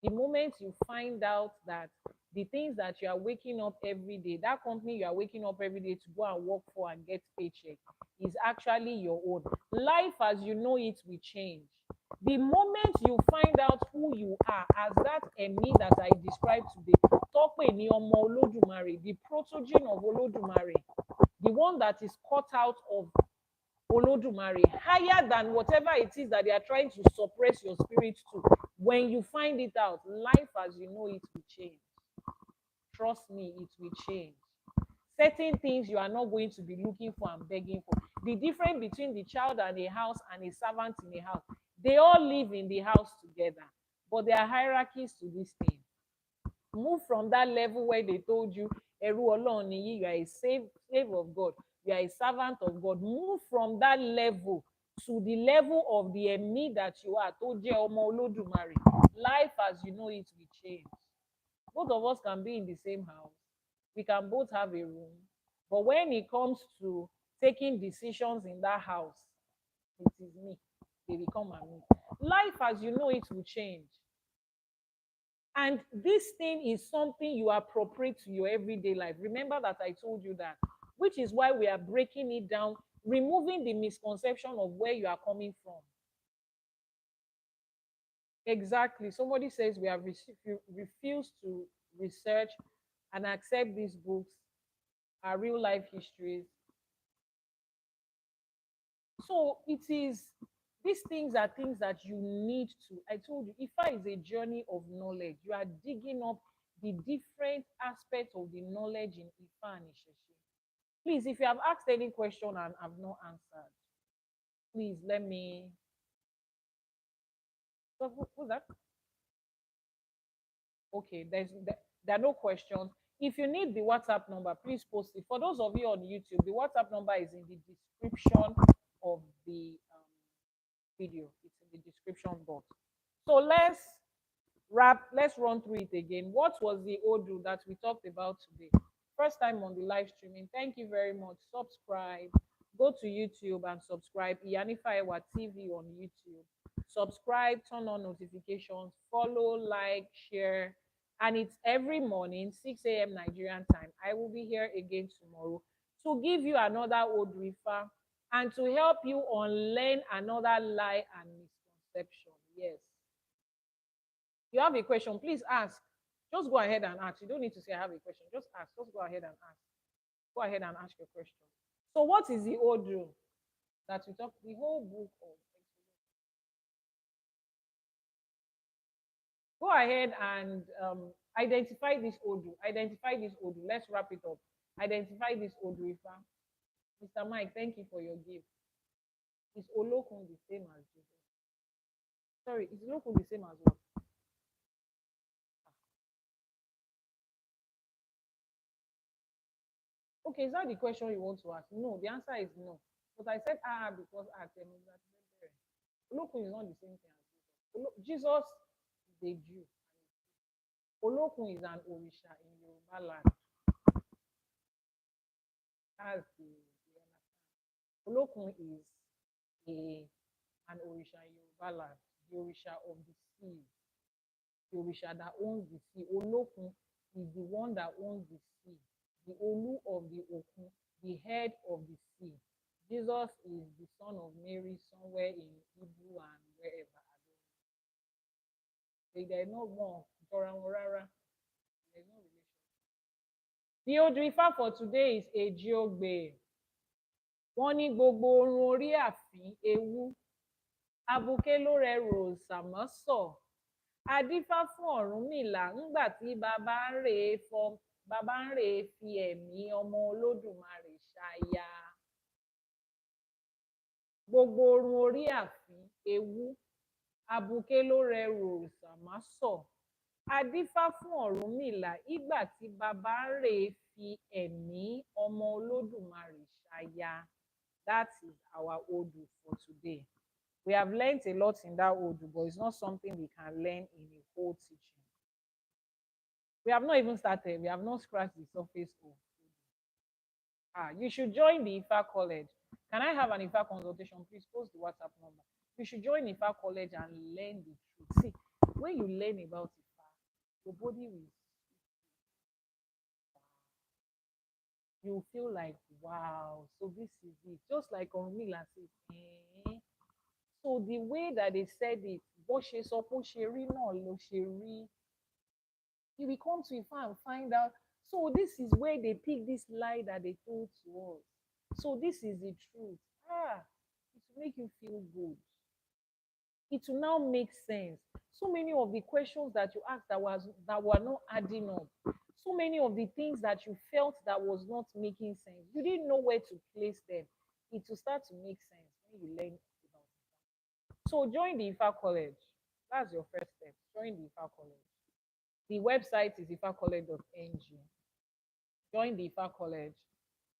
The moment you find out that the things that you are waking up every day, that company you are waking up every day to go and work for and get paycheck is actually your own, life as you know it will change. The moment you find out who you are as that me that I described today, Tope ni Omo Olodumare, the protogene of Olodumare, the one that is cut out of Olodumare, higher than whatever it is that they are trying to suppress your spirit to. When you find it out, life as you know it will change. Trust me, it will change. Certain things you are not going to be looking for and begging for. The difference between the child and a house and a servant in a house, they all live in the house together, but there are hierarchies to this thing. Move from that level where they told you, Eru Olorun ni yi, you are a slave of God, you are a servant of God. Move from that level to the level of the me that you are, tó jẹ́ ọmọ Olódùmarè. Life as you know it will change. Both of us can be in the same house. We can both have a room. But when it comes to taking decisions in that house, it is me. They become a me. Life as you know it will change. And this thing is something you appropriate to your everyday life. Remember that I told you that, which is why we are breaking it down, removing the misconception of where you are coming from. Exactly. Somebody says we have refused to research and accept these books, our real life histories. So it is, these things are things that you need to. I told you, Ifa is a journey of knowledge. You are digging up the different aspects of the knowledge in Ifa and Isheshe. Please, if you have asked any question and I've not answered, please let me. Who's that? Okay, there are no questions. If you need the WhatsApp number, please post it. For those of you on YouTube, the WhatsApp number is in the description of the video. It's in the description box. So let's run through it again. What was the Odu that we talked about today? First time on the live streaming. Thank you very much. Subscribe. Go to YouTube and subscribe. Iyanifa Ewa TV on YouTube. Subscribe, turn on notifications, follow, like, share. And it's every morning, 6 a.m. Nigerian time. I will be here again tomorrow to give you another Odu Ifa and to help you unlearn another lie and misconception. Yes. You have a question, please ask. Just go ahead and ask. You don't need to say I have a question. Just ask. Just go ahead and ask. Go ahead and ask your question. So what is the Odu that we talk the whole book of? Go ahead and identify this Odu. Identify this Odu. Let's wrap it up. Identify this Odu Ifa. Mr. Mike, thank you for your gift. Is Olokun the same as Jesus? Sorry, is Olokun the same as what? Okay, is that the question you want to ask? No, the answer is no. But I said because Olokun is not the same thing as Jesus. Jesus is a Jew. Olokun is an Orisha in Yoruba land. That's the Olokun is an Orisha in Yoruba land, the Orisha of the sea, the Orisha that owns the sea. Olokun is the one that owns the sea, the Olu of the Okun, the head of the sea. Jesus is the son of Mary somewhere in Hebrew and wherever. There's no more. There's no relation. The Odu Ifa for today is Ejiogbe. Wọ́n ní gbogbo orun orí àfín ewu, abuké ló rẹrù òòṣàmọ́sọ̀, adífá fún Ọ̀rúnmìlà ńgbà tí bàbá ń rèé fi ẹ̀mí ọmọ Olódùmarè ṣaya. Gbogbo orun orí àfín ewu, abuké ló rẹrù òòṣàmọ́sọ̀, adífá fún Ọ̀rúnmìlà ìgbà tí bàbá ń rèé fi ẹ̀mí ọmọ Olódùmarè ṣaya. That is our Odu for today. We have learned a lot in that Odu, but it's not something we can learn in a whole teaching. We have not even started. We have not scratched the surface of Odu. You should join the Ifa College. Can I have an Ifa consultation? Please post the WhatsApp number. You should join Ifa College and learn the truth. See, when you learn about Ifa, your body will, you feel like, wow, so this is it. Just like on Mila said, So the way that they said it, you will come to Ifa and find out. So this is where they pick this lie that they told to us. So this is the truth. It will make you feel good. It will now make sense. So many of the questions that you asked that were not adding up. So many of the things that you felt that was not making sense. You didn't know where to place them. It will start to make sense when you learn about it. So join the Ifa College. That's your first step. Join the Ifa College. The website is ifacollege.ng. Join the Ifa College.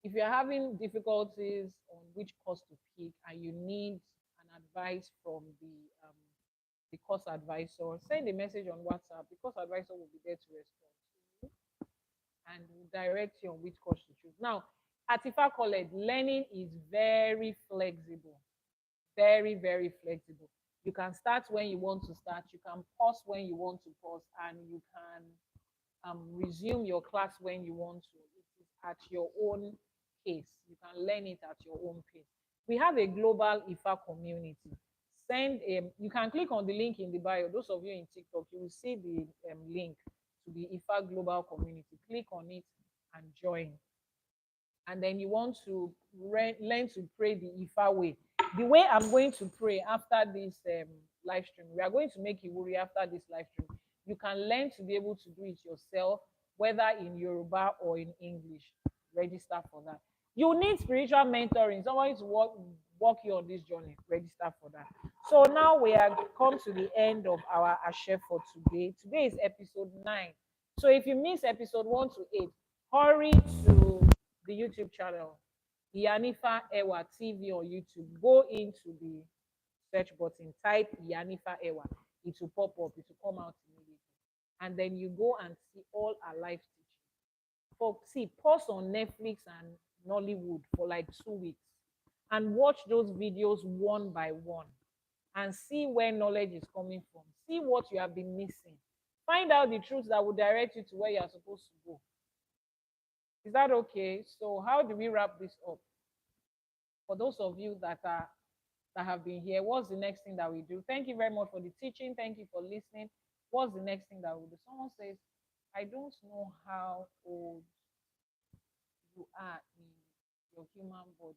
If you're having difficulties on which course to pick and you need an advice from the course advisor, send a message on WhatsApp. The course advisor will be there to respond to you and will direct you on which course to choose. Now, at Ifa College, learning is very flexible. Very, very flexible. You can start when you want to start. You can pause when you want to pause, and you can resume your class when you want to. It is at your own pace. You can learn it at your own pace. We have a global Ifa community. You can click on the link in the bio. Those of you in TikTok, you will see the link to the Ifa global community. Click on it and join. And then you want to learn to pray the Ifa way. The way I'm going to pray after this live stream, we are going to make Iwuri after this live stream. You can learn to be able to do it yourself, whether in Yoruba or in English. Register for that. You need spiritual mentoring, someone to walk you on this journey. Register for that. So now we have come to the end of our Ashe for today. Today is episode 9. So if you miss episode 1 to 8, hurry to the YouTube channel, Iyanifa Ewa TV on YouTube. Go into the search button, type Iyanifa Ewa. It will pop up, it will come out immediately. And then you go and see all our live teaching. For see, pause on Netflix and Nollywood for like 2 weeks and watch those videos one by one and see where knowledge is coming from. See what you have been missing. Find out the truth that will direct you to where you are supposed to go. Is that okay? So how do we wrap this up? For those of you that have been here, what's the next thing that we do? Thank you very much for the teaching. Thank you for listening. What's the next thing that we do? Someone says, I don't know how old you are in your human body,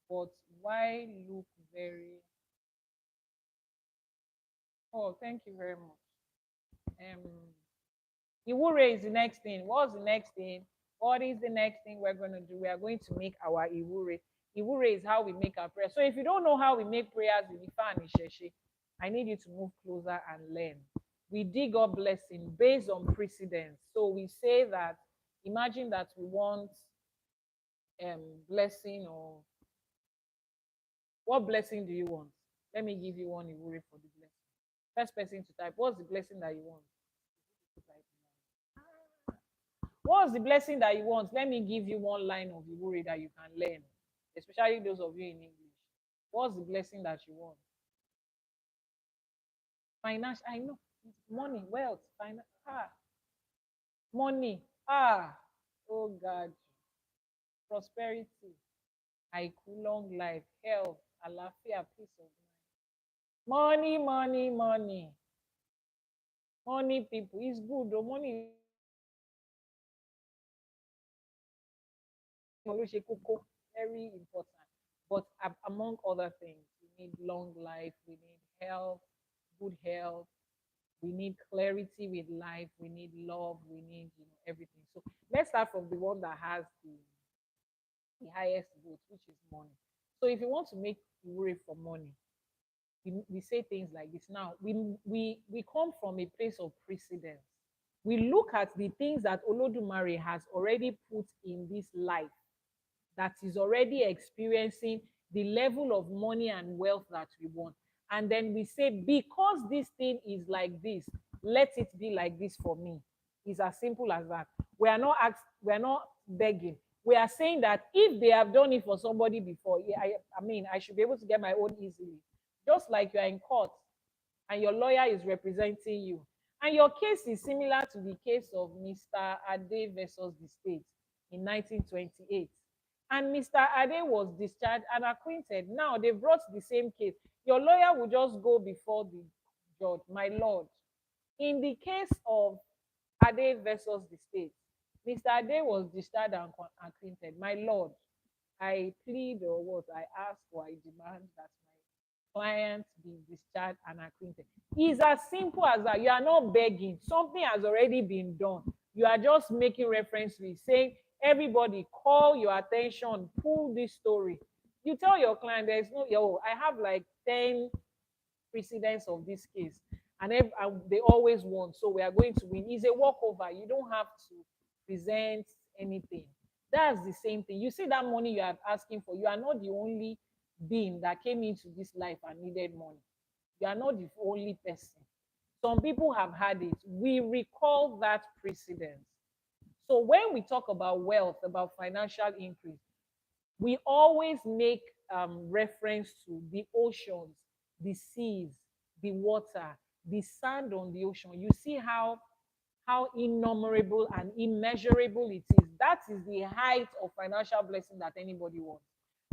but why look very. Oh, thank you very much. Iwure is the next thing. What's the next thing? What is the next thing we're going to do? We are going to make our Iwure. Iwure is how we make our prayer. So if you don't know how we make prayers in Ifa and Isheshe, I need you to move closer and learn. We dig up blessing based on precedence. So we say that, imagine that we want blessing, or what blessing do you want? Let me give you one Iwure for the blessing. First person to type, what's the blessing that you want? What's the blessing that you want? Let me give you one line of Iwure that you can learn, especially those of you in English. What's the blessing that you want? Financial, I know. Money, wealth, finance, money, oh God, prosperity, aiku, long life, health, alafia, peace of mind. Money, money, money. Money, people, it's good though. Money very important. But among other things, we need long life, we need health, good health, we need clarity with life, we need love, we need everything. So let's start from the one that has the highest vote, which is money. So if you want to make worry for money, we say things like this. Now we come from a place of precedence. We look at the things that Olodumare has already put in this life, that is already experiencing the level of money and wealth that we want. And then we say, because this thing is like this, let it be like this for me. It's as simple as that. We are not begging. We are saying that if they have done it for somebody before, yeah, I mean, I should be able to get my own easily. Just like you are in court and your lawyer is representing you. And your case is similar to the case of Mr. Ade versus the state in 1928. And Mr. Ade was discharged and acquitted. Now they brought the same case. Your lawyer will just go before the judge, my lord. In the case of Ade versus the state, Mr. Ade was discharged and acquitted. My lord, I plead, or what I ask, or I demand that my client be discharged and acquitted. It's as simple as that. You are not begging. Something has already been done. You are just making reference to it, saying, everybody call your attention, pull this story. You tell your client, there's no, I have like 10 precedents of this case, and they always won, so we are going to win. It's a walkover. You don't have to present anything. That's the same thing. You see that money you are asking for, you are not the only being that came into this life and needed money. You are not the only person. Some people have had it. We recall that precedence. So when we talk about wealth, about financial increase, we always make reference to the oceans, the seas, the water, the sand on the ocean. You see how innumerable and immeasurable it is. That is the height of financial blessing that anybody wants.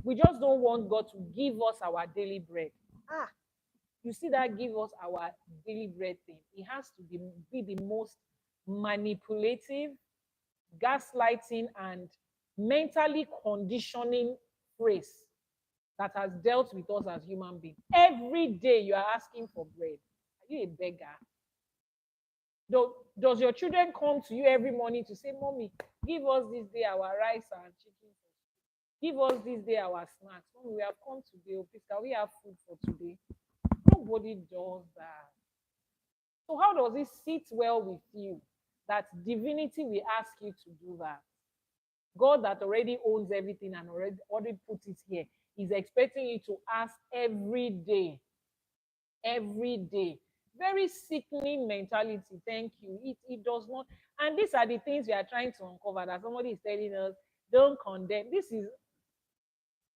We just don't want God to give us our daily bread. You see that give us our daily bread thing. It has to be the most manipulative, gaslighting, and mentally conditioning phrase that has dealt with us as human beings. Every day you are asking for bread. Are you a beggar? Does your children come to you every morning to say, Mommy, give us this day our rice and chicken? Give us this day our snacks. Mommy, we have come today. Oh, please, can we have food for today? Nobody does that. So how does it sit well with you that divinity will ask you to do that? God that already owns everything and already put it here is expecting you to ask every day. Every day. Very sickening mentality. Thank you. It does not. And these are the things we are trying to uncover that somebody is telling us, don't condemn. This is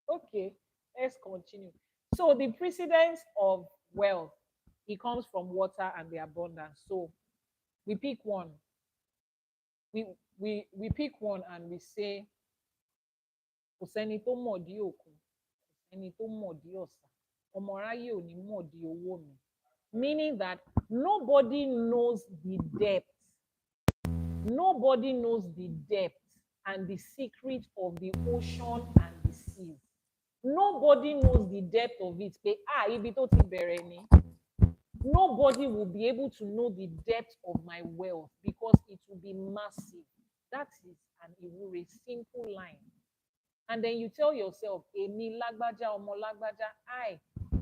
okay. Let's continue. So the precedence of wealth, it comes from water and the abundance. So we pick one. We pick one and we say, kò sẹ́ni tó mọ̀dí òkun, kò sẹ́ni tó mọ̀dí ọ̀sà, ọmọ aráyé ò ní mọ̀dí owó mi. Meaning that nobody knows the depth. Nobody knows the depth and the secret of the ocean and the sea. Nobody knows the depth of it. Pé ibi tó ti bẹ̀rẹ̀ ni. Nobody will be able to know the depth of my wealth because it will be massive. That is an ìwúre, simple line. And then you tell yourself, Èmi lágbájá ọmọ lágbájá, I,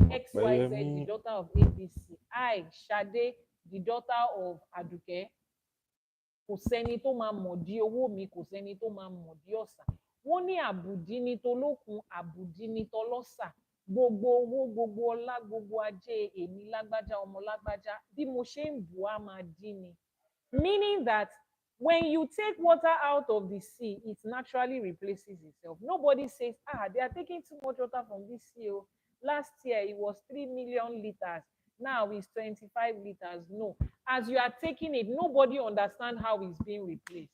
XYZ, the daughter of ABC, I, Ṣadé, the daughter of Àdùkẹ́, kò sẹ́ni tó máa mọ̀dí owó mi, kò sẹ́ni tó máa mọ̀dí ọ̀sà. Wọ́n ní àbùdí ni tolókun, àbùdí ni tọlọ́sà. Gbogbo owó, gbogbo ọlá, gbogbo ajé, èmi lágbájá ọmọ lágbájá, bí mo ṣe ń bù á máa dí ni. Meaning that when you take water out of the sea, it naturally replaces itself. Nobody says, they are taking too much water from this sea. Last year, it was 3 million liters. Now it's 25 liters. No. As you are taking it, nobody understands how it's being replaced.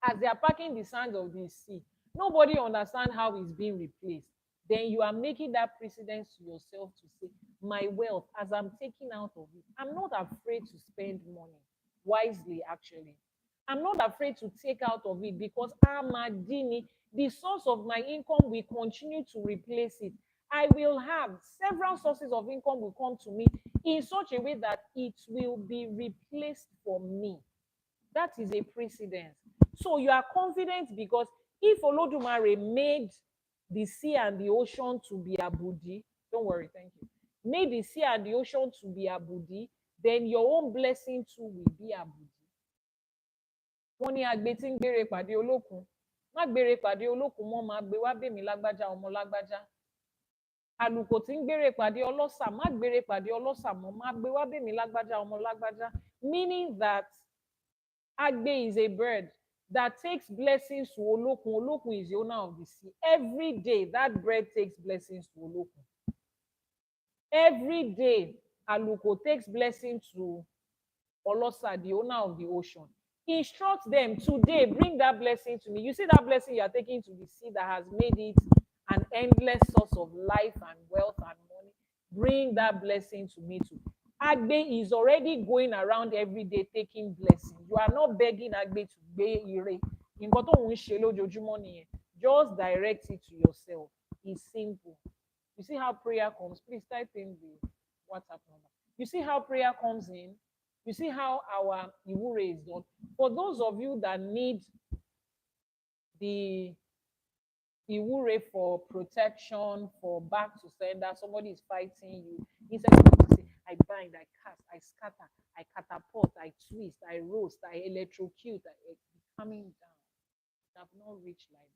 As they are packing the sands of the sea, nobody understands how it's being replaced. Then you are making that precedence to yourself to say, my wealth, as I'm taking out of it, I'm not afraid to spend money wisely, actually. I'm not afraid to take out of it because Amadini, the source of my income will continue to replace it. I will have several sources of income will come to me in such a way that it will be replaced for me. That is a precedence. So you are confident because if Olodumare made the sea and the ocean to be abudi, don't worry, thank you. Made the sea and the ocean to be abudi, then your own blessing too will be abudi. Wọ́n ní agbe tí ń gbére pàdé olókun, má gbére pàdé olókun mọ́, máa gbé wá bèmí lágbájá ọmọ lágbájá. Àlùkò tí ń gbére pàdé ọlọ́ṣà, má gbére pàdé ọlọ́ṣà mọ́, má gbé wá bèmí lágbájá ọmọ lágbájá. Meaning that agbe is a bird that takes blessings to Olokun. Olokun is the owner of the sea. Every day, that bird takes blessings to Olokun. Every day, Aluko takes blessings to Olosa, the owner of the ocean. Instruct them today, bring that blessing to me. You see that blessing you are taking to the sea that has made it an endless source of life and wealth and money. Bring that blessing to me too. Agbe is already going around every day taking blessing. You are not begging Agbe to be ire. Nǹkan tó ń ṣe lójoojúmọ́ nìyẹn. Just direct it to yourself. It's simple. You see how prayer comes? Please type in the WhatsApp number. You see how prayer comes in? You see how our Iwure is done? For those of you that need the Iwure for protection, for back to sender, somebody is fighting you. Instead of to say, I bind, I cast, I scatter, I catapult, I twist, I roast, I electrocute, it's coming down. It have not reached like that.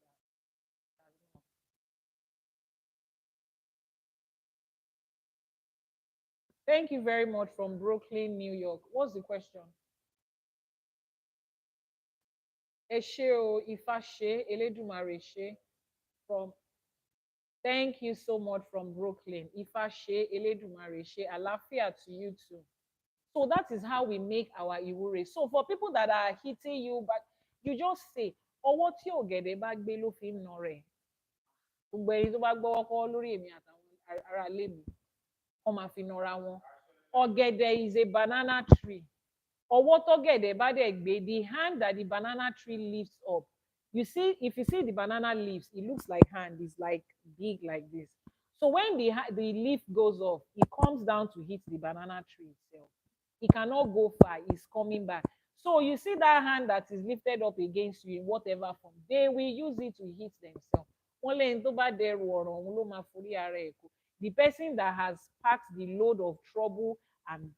Thank you very much from Brooklyn, New York. What's the question? Eshe o, Ifa she, Eledumare she, from. Thank you so much from Brooklyn. Ifa she, Eledumare she, Alafia to you too. So that is how we make our Iwure. So for people that are hitting you, but you just say, ọwọ́ tí ọ̀gẹ̀dẹ̀ bá gbé ló fi ń nà rẹ̀. Gbogbo ẹni tó bá gbọ́wọ́ kọ́ lórí èmi àtàwọn ará ilé mi, wọ́n máa fi nara wọn. Ọ̀gẹ̀dẹ̀ is a banana tree. Ọwọ́ tọ́gẹ̀dẹ̀ bá dẹ̀ gbé, the hand that the banana tree lifts up. You see, if you see the banana leaves, it looks like hand, it's like big like this. So when the leaf goes off, it comes down to hit the banana tree itself. It cannot go far, it's coming back. So you see that hand that is lifted up against you in whatever form, they will use it to hit themselves. The person that has packed the load of trouble and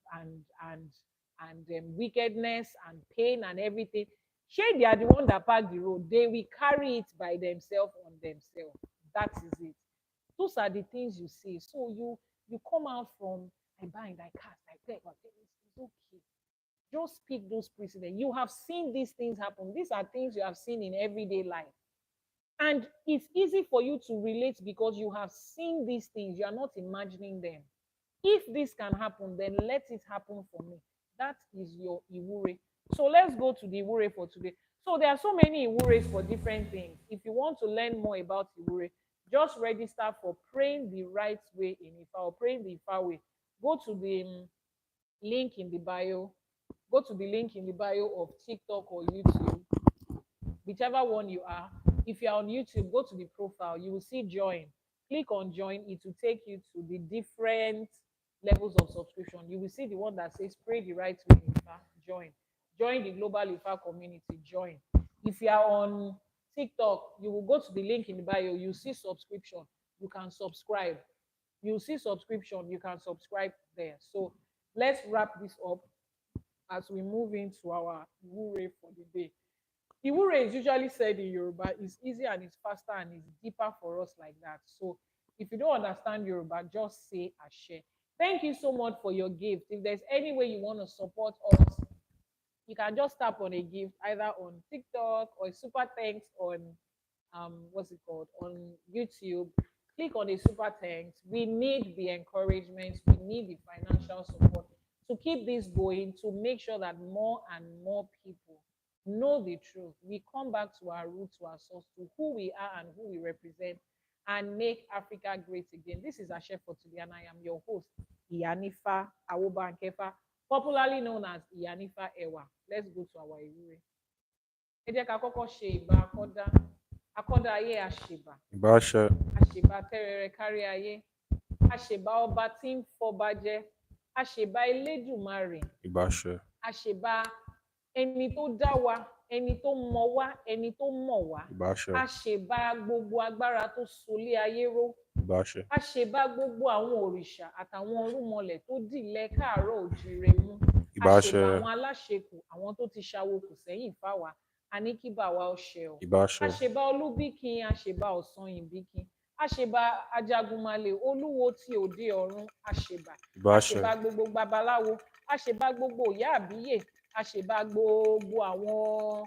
wickedness and pain and everything, Shey they are the one that park the road, they will carry it by themselves on themselves. That is it. Those are the things you see. So you come out from I bind, I cast, I take, it's okay. Just speak those precedents. You have seen these things happen. These are things you have seen in everyday life. And it's easy for you to relate because you have seen these things. You are not imagining them. If this can happen, then let it happen for me. That is your Iwure. So let's go to the Iwure for today. So there are so many Iwures for different things. If you want to learn more about Iwure, just register for praying the right way in Ifa or praying the Ifa way. Go to the link in the bio. Go to the link in the bio of TikTok or YouTube, whichever one you are. If you're on YouTube, go to the profile. You will see join. Click on join. It will take you to the different levels of subscription. You will see the one that says pray the right way Ifa. Join. Join the global Ifa community. Join. If you are on TikTok, you will go to the link in the bio. You see subscription. You can subscribe. You see subscription. You can subscribe there. So let's wrap this up as we move into our Wure for the day. Iwure is usually said in Yoruba. It's easy and it's faster and it's deeper for us like that. So if you don't understand Yoruba, just say Ashe. Thank you so much for your gift. If there's any way you want to support us, you can just tap on a gift either on TikTok or a super thanks on what's it called on YouTube. Click on the super thanks. We need the encouragement, we need the financial support to keep this going, to make sure that more and more people know the truth. We come back to our roots, to our source, to who we are and who we represent, and make Africa great again. This is Ashe for today, and I am your host, Iyanifa Awobankefa, popularly known as Iyanifa Ewa. Let's go to our Iwure. Ẹ jẹ́ ká kọ́kọ́ ṣe ìbà akọ́dá. Akọ́dá ayé àṣèbà. Ìbáṣẹ. Àṣèbà tẹ́rẹrẹ kárí ayé. Àṣèbà ọba tí ń fọba jẹ. Àṣèbà Elédùmarè. Ìbáṣẹ. Àṣèbà ẹni tó dá wa, ẹni tó mọ wá, ẹni tó mọ̀ wá. Ìbáṣẹ. Àṣèbà gbogbo agbára tó solé ayé ró. Ìbáṣẹ. Àṣèbà gbogbo àwọn òrìṣà àtàwọn orúnmọlẹ̀ tó dìlẹ̀ káàárọ̀ òjíire mú. Ìbáṣẹ. Àṣèbà àwọn aláṣekù, àwọn tó ti ṣawo kù sẹ́yìn fáwa. A ní kí bá wa ọṣẹ o. Ìbáṣẹ. Àṣèbà Olúbíkin, àṣèbà Ọ̀sanyìnbíkin, àṣèbà Ajagunmalè, olúwo tí òde ọ̀run, àṣèbà. Ìbáṣẹ. Àṣèbà gbogbo babaláwo, àṣèbà gbogbo ìyá àbíyè, àṣèbà gbogbo àwọn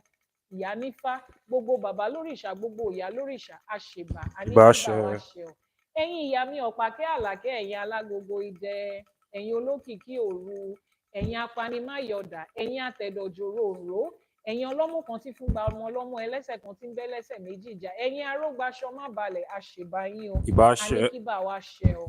ìyá nífá, gbogbo bàbá lórìṣà, gbogbo ìyá lórìṣà, àṣèbà. A ní kí bá wa ṣẹ o. Ẹ̀yin ìyá mi Ọ̀pákẹ́ Àlàkẹ́, ẹ̀yin alágogo idẹ, ẹ̀yin olókìkí òru, ẹ̀yin apanimáyọ̀dà, ẹ̀yin atẹ̀dọ̀jòrò òró, ẹ̀yin ọlọ́mú kan tí fún gba ọmọ ọlọ́mú ẹlẹ́sẹ̀ kan tí ń bẹ́ lẹ́sẹ̀ méjì jà, ẹ̀yin arógbaṣọ má balẹ̀, àṣèbà yín o. Ìbáṣẹ. A ní kí bá wa ṣẹ o.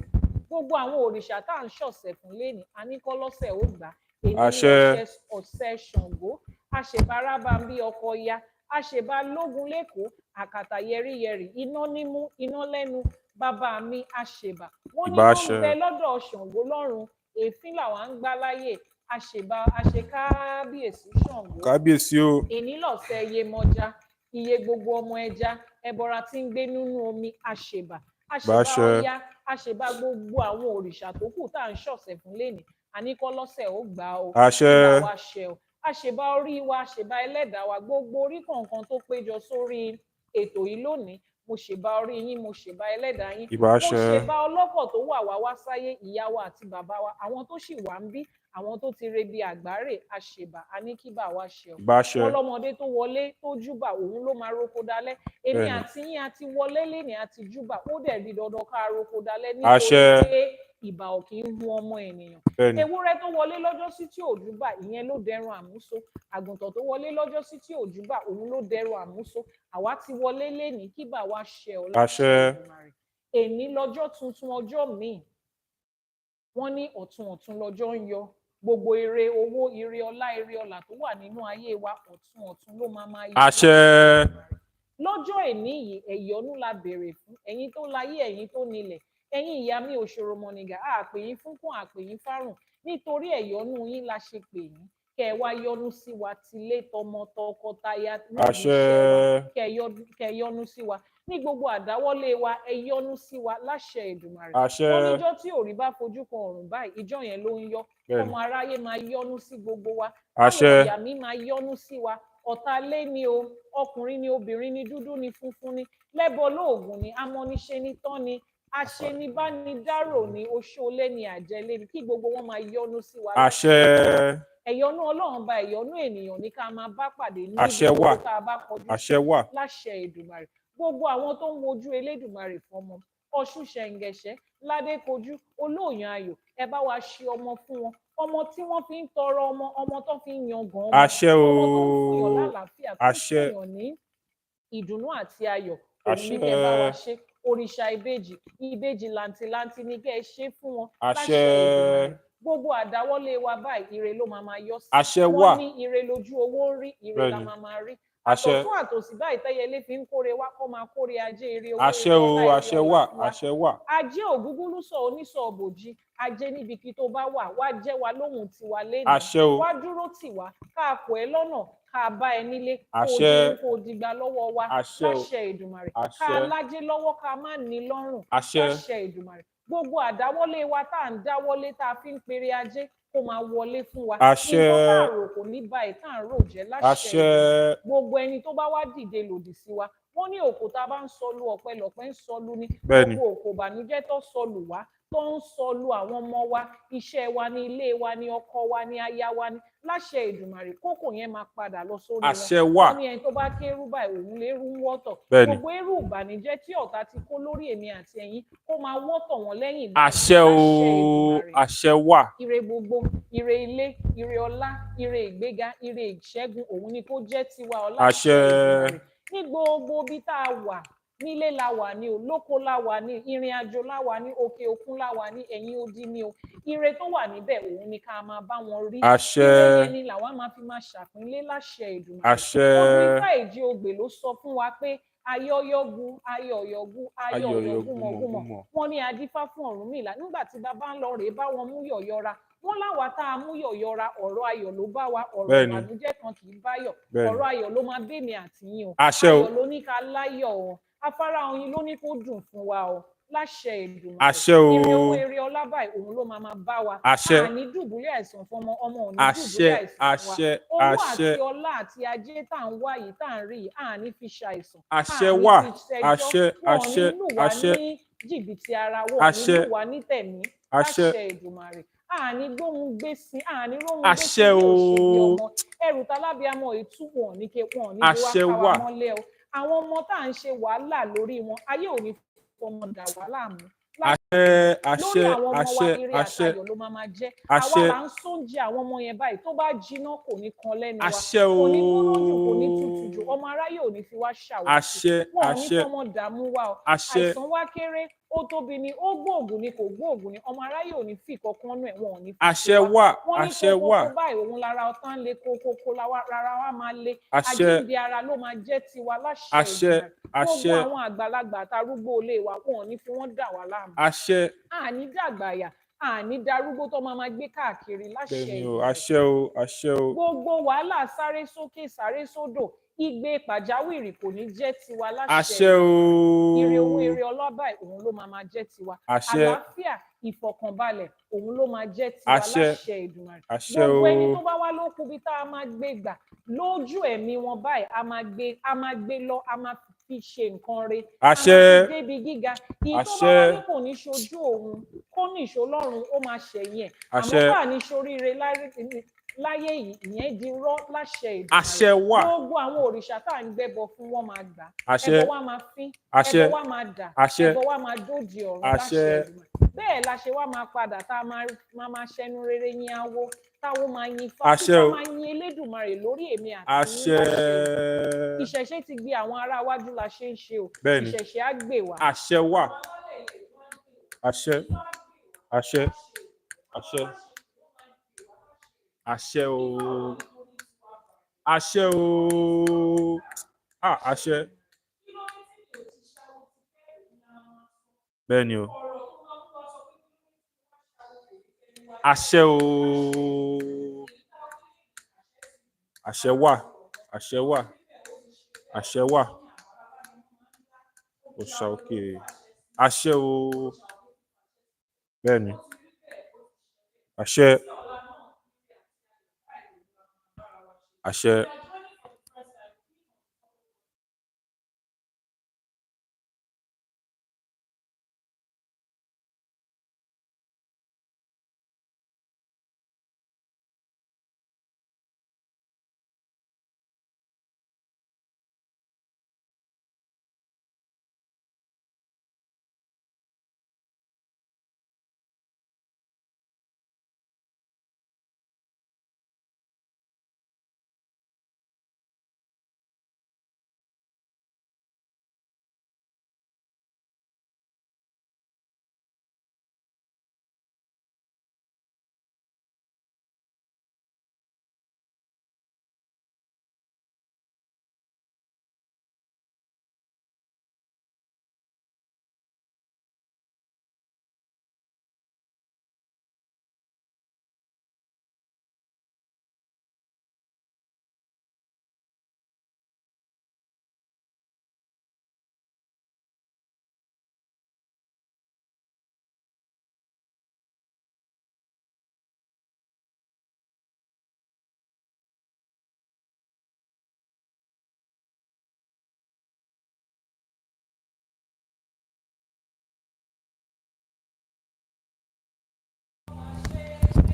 Gbogbo àwọn òrìṣà tá à ń ṣọ̀sẹ̀ fún lénìí, a ní kọ́ lọ́sẹ̀ ó gbà. Èyí ni ọ̀sẹ̀ Ṣàngó, àṣèbà Rábàmbí ọkọ ya, àṣèbà Lógun lẹ́kọ̀ọ́, àkàtà yẹríyẹrì, iná nímú, iná lẹ́nu, bàbá mi àṣèbà. Wọ́n ní wọ́n ń bẹ lọ́dọ̀ Ṣàngó lọ́run, èéfín làwa ń gbá láyè. Àṣèbà àṣekábíyèsí Ṣàngó. Kábíyèsí o. Èní lọ̀sẹ̀ Yemọja, iye gbogbo ọmọ ẹja, ẹbọra tí ń gbé nínú omi, àṣèbà. Àṣèbà Ọya, àṣèbà gbogbo àwọn òrìṣà tó kù tá à ń ṣọ̀sẹ̀ fún lénìí. A ní kọ́ lọ́sẹ̀ ó gbà o. Àṣẹ. Ìgbà wa ṣẹ o. Àṣèbà orí wa, àṣèbà ẹlẹ́dàá wa, gbogbo orí kọ̀ọ̀kan tó péjọ sórí ètò yìí lónìí. Mo ṣèbà orí yín, mo ṣèbà ẹlẹ́dàá yín. Ìbáṣẹ. Mo ṣèbà ọlọ́kọ̀ tó wá sáyé, ìyá wa àti bàbá wa, àwọn tó sì wà ń bí, àwọn tó ti rebi àgbáre, àṣèbà. A ní kí bá wa ṣẹ o. Ìbáṣẹ. Wọn lọ́mọdé tó wọlé tó júbà, òun ló máa roko dalẹ̀. Èmi àti yín àti wọlé lénìí àti júbà, ó dẹ̀ di dandan ká roko dalẹ̀ nítorí pé ìbà ò kì í hu ọmọ ènìyàn. Ewúrẹ́ tó wọlé lọ́jọ́ sí tí ò júbà, ìyẹn ló dẹrùn àmúso. Àgùntàn tó wọlé lọ́jọ́ sí tí ò júbà, òun ló dẹrùn àmúso. Àwa ti wọlé lénìí, kí bá wa ṣẹ ọ láṣẹ Èdùmàrè. Èní lọ́jọ́ tuntun, ọjọ́ míì. Wọ́n ní ọ̀tun ọ̀tun lọ́jọ́ ń yọ. Gbogbo ire owó, ire ọlá, ire ọlà tó wà nínú ayé wa, ọ̀tun ọ̀tun ló máa yọ. Àṣẹ. Lọ́jọ́ èní yìí, ẹ̀yọ́nú la béèrè fún. Ẹ̀yin tó láyé, ẹ̀yin tó nílẹ̀, ẹ̀yin ìyá mi òṣòro mọ̀nìgà, a pè yín fún kún, a pè yín fárùn. Nítorí ẹ̀yọ́nú yín la ṣe pè yín. Kẹ́ ẹ wá yọ́nú sí wa tilé tọmọ tọkọtaya níbi iṣẹ́ wa. Kẹ́ ẹ yọ́nú sí wa ní gbogbo àdáwọ́lé wa, ẹ yọ́nú sí wa láṣẹ Èdùmàrè. Wọ́n níjọ́ tí òrí bá fojú kan ọ̀run báyìí, ìjọ́ yẹn ló ń yọ. Ọmọ aráyé máa yọ́nú sí gbogbo wa. Àwọn ìyá mi máa yọ́nú sí wa. ọ̀tá lé ni o, ọkùnrin ni, obìnrin ni, dúdú ni, funfun ni, lẹ́bọ lóògùn ni, amọ́niṣe ni tán ni, aṣenibánidárò ni, oṣoolé ni, àjẹlé ni, kí gbogbo wọn máa yọ́nú sí wa àṣẹ, ẹ̀yọ́nú ọlọ́run ba ẹ̀yọ́nú ènìyàn ní ká máa bá pàdé ní àṣẹ wà, gbogbo tá a bá kọjú àṣẹ wà, láṣẹ Èdùmàrè gbogbo àwọn tó ń wojú Elédùmarè fọmọ Ọ̀ṣun ṣẹ̀ǹgẹ̀ṣẹ́ ládékojú olóòyàn ayò ẹ bá wa ṣe ọmọ fún wọn ọmọ tí wọ́n fi ń tọrọ ọmọ tó fi ń yangàn ọmọ àṣẹ ọmọ tó ń fúnyàn o, lálàáfíà tó ń àṣẹ, fúnyàn ní ìdùnnú àti ayọ̀ òun ní àṣẹ, kẹ́ bá wa ṣe òrìṣà ìbejì làǹtìlanti ní kẹ́ ẹ ṣe fún wọn àṣẹ, láṣẹ Èdùmàrè gbogbo àdáwọ́lé wa báyìí ire ló máa yọ sí àṣẹ wà, wọ́n ní ire lójú owó ń rí ire la bẹ́ẹ̀ni, máa rí àṣẹ, àtọ̀tún àtòsí báyìí tẹ́yẹlé fi ń kóre wá kó máa kóre ajé ire owó àṣẹ ire o, ọlá ire àṣẹ ọlà wà, fún wa àṣẹ wà, ajé ògúngúlùsọ oníṣọ̀bòjì ajé níbikí tó bá wà wá jẹ́ wa lóhùn tiwa lénìí àṣẹ o, wá dúró tì wá ká pọ̀ ẹ́ lọ́nà ká bá ẹ nílé kó o àṣẹ, dirun kó o dìgbà lọ́wọ́ wa àṣẹ o, láṣẹ Èdùmàrè ká àṣẹ, lájé lọ́wọ́ ká má ní lọ́rùn àṣẹ, láṣẹ Èdùmàrè gbogbo àdáwọ́lé wa tá à ń dáwọ́lé tá a fi ń pèrè ajé kó máa wọlé fún wa àṣẹ, nǹkan tá à rò kò ní ba ìta à ń rò jẹ́ láṣẹ àṣẹ, Èdùmàrè gbogbo ẹni tó bá wá dìde lòdì sí wa wọ́n ní òkò tá a bá ń sọlú ọpẹ́lọpẹ́ ń sọlú ní bẹ́ẹ̀ni, gbogbo òkò ìbànújẹ́ tó sọlù wá tó ń sọlù àwọn ọmọ wa iṣẹ́ wa ní ilé wa ní ọkọ wa ní aya wa ní láṣẹ Èdùmàrè kókò yẹn máa padà lọ sórí àṣẹ wọn wà, wọ́n ní ẹni tó bá kérú báyìí òun lérú ń wọ́tọ̀ bẹ́ẹ̀ni, gbogbo érú ìbànújẹ́ tí ọ̀tá ti kó lórí èmi àti ẹ̀yin kó máa wọ́tọ̀ wọn lẹ́yìn àṣẹ o, láṣẹ Èdùmàrè àṣẹ wà, ire gbogbo ire ilé ire ọlá ire ìgbéga ire ìṣẹ́gun òun ni kó jẹ́ tiwa ọlá àṣẹ, Èdùmàrè ní gbogbo ibi tá a wà nílé la wà ní o lóko la wà ní ìrìn àjò la wà ní òkè òkun la wà ní ẹ̀yìn odi ní o ire tó wà níbẹ̀ òun ni ká máa bá wọn rí àṣẹ, ire yẹn ni làwa máa fi máa ṣàpínlé láṣẹ Èdùmàrè àṣẹ, Odu Ifa Ejiogbe ló sọ fún wa pé ayọyọgu ayọyọgu ayọyọgúnmọgúnmọ wọ́n ní adífá fún Ọ̀rúnmìlà nígbà tí bàbá ń lọ rèé bá wọn mú yọ̀yọra wọ́n láwa tá a mú yọ̀yọra ọ̀rọ̀ ayọ̀ ló bá wa ọ̀rọ̀ ìbànújẹ́ kan kì í báyọ̀ ọ̀rọ̀ ayọ̀ ló máa bèmí àtìyìn o ayọ̀ ló ní ká láyọ̀ o afárá oyin ló ní kó dùn fún wa o láṣẹ Èdùmàrè ire owó ire ọlá báyìí òun ló máa bá wa àní dùbúlẹ̀ àìsàn fún ọmọ òní dùbúlẹ̀ àìsàn fún wa owó àti ọlá àti ajé tá à ń wá yìí tá à ń rí yìí àní fi ṣàìsàn àṣẹ wà, àṣẹ, wọn àṣẹ, ní lù wá àṣẹ, ní jìbìtì ara wọn ní lù wá ní tẹ̀mí àṣẹ, láṣẹ Èdùmàrè àní gbóhùn gbèsè àní róhùn àṣẹ gbèsè yóò ṣe bí o, ọmọ ẹrù tálábíàmọ ètú wọn ní ké wọn ní bí wá àṣẹ ká wa wà, mọ́lẹ̀ o àwọn ọmọ tá à ń ṣe wàhálà lórí wọn ayé ò ní fọmọ dà wá láàmú àṣẹ, lórí àṣẹ, àwọn ọmọ wa àṣẹ, ire àṣẹ, àtayọ̀ ló máa jẹ́ àwa àṣẹ, là ń sóúnjẹ àwọn ọmọ yẹn báyìí tó bá jiná kò ní kan lẹ́nu wa àṣẹ kò ní gbóná jù kò ní o, tutù jù ọmọ aráyé ò ní fi wá ṣàwátì àṣẹ, wọn ò ní àṣẹ, fọmọ dààmú wa o àṣẹ, àìsàn wa kéré ó tóbi ni ó gbóògùn ni kò gbóògùn ni ọmọ aráyé ò ní fi ìkọ̀kan nú ẹ̀ wọn ò ní fi àṣẹ ṣe wà, wọn ní àṣẹ wà, kókó báyìí òun lára ọtá ń le kókókó lára wa máa le àṣẹ, àjíǹde ara ló máa jẹ́ tiwa láṣẹ àṣẹ, Èdùmàrè gbogbo àṣẹ, àwọn àgbàlagbà àtarúgbó ilé wa wọn ò ní fi wọn dà wá láàmú àṣẹ, àní dàgbàyà àní darúgbó tó máa gbé káàkiri láṣẹ bẹ́ẹ̀ni o, Èdùmàrè àṣẹ o, àṣẹ o, gbogbo wàhálà sáré sókè sáré sódò igbe pàjáwìrì kò ní jẹ́ tiwa láṣẹ àṣẹ Èdùmàrè ire owó o, ire ọlọ́bà òun ló máa jẹ́ tiwa àṣẹ, àlàáfíà ìfọ̀kànbalẹ̀ òun ló máa jẹ́ tiwa àṣẹ, láṣẹ Èdùmàrè àṣẹ gbogbo ẹni o, tó bá wá lókù bí tá a máa gbé gbà lójú ẹ̀mí wọn báyìí a máa gbé lọ a máa fi ṣe nǹkan re a máa àṣẹ, fi débi gíga ìyí tó bá àṣẹ, wá ní kò ní ṣojú òun kó ní ìṣó lọ́run ó máa ṣẹ̀yìn ẹ̀ àmọ́ àṣẹ, bá ní ṣoríire láyé yìí ìyẹn di rọ́ láṣẹ Èdùmàrè àṣẹ wà, gbogbo àwọn òrìṣà tá à ń gbẹ́bọ fún wọn máa gbà àṣẹ, ẹbọ wa máa fín àṣẹ, ẹbọ wa máa dà àṣẹ, ẹbọ wa máa dòdì ọ̀run àṣẹ, láṣẹ Èdùmàrè bẹ́ẹ̀ la ṣe wá máa padà tá a máa ṣẹnu rere yín awo táwo máa yin Ifá àṣẹ Ifá o, máa yin Elédùmarè lórí èmi àti yín àṣẹ, láṣẹ Èdùmàrè ìṣẹ̀ṣe ti gbé àwọn ará iwájú la ṣe ń ṣe o bẹ́ẹ̀ni, ìṣẹ̀ṣe á gbè wá. àṣẹ wà, àṣẹ, àṣẹ, àṣẹ, àṣẹ o, àṣẹ o, àṣẹ, bẹ́ẹ̀ni o, àṣẹ o, àṣẹ wà, àṣẹ wà, àṣẹ wà, òòṣà òkè, àṣẹ o, bẹ́ẹ̀ni, àṣẹ, àṣẹ.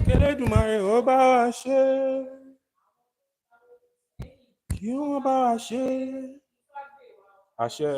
Kélédùmarè ó bá wa ṣe. Kí wọ́n bá wa ṣe. Àṣẹ.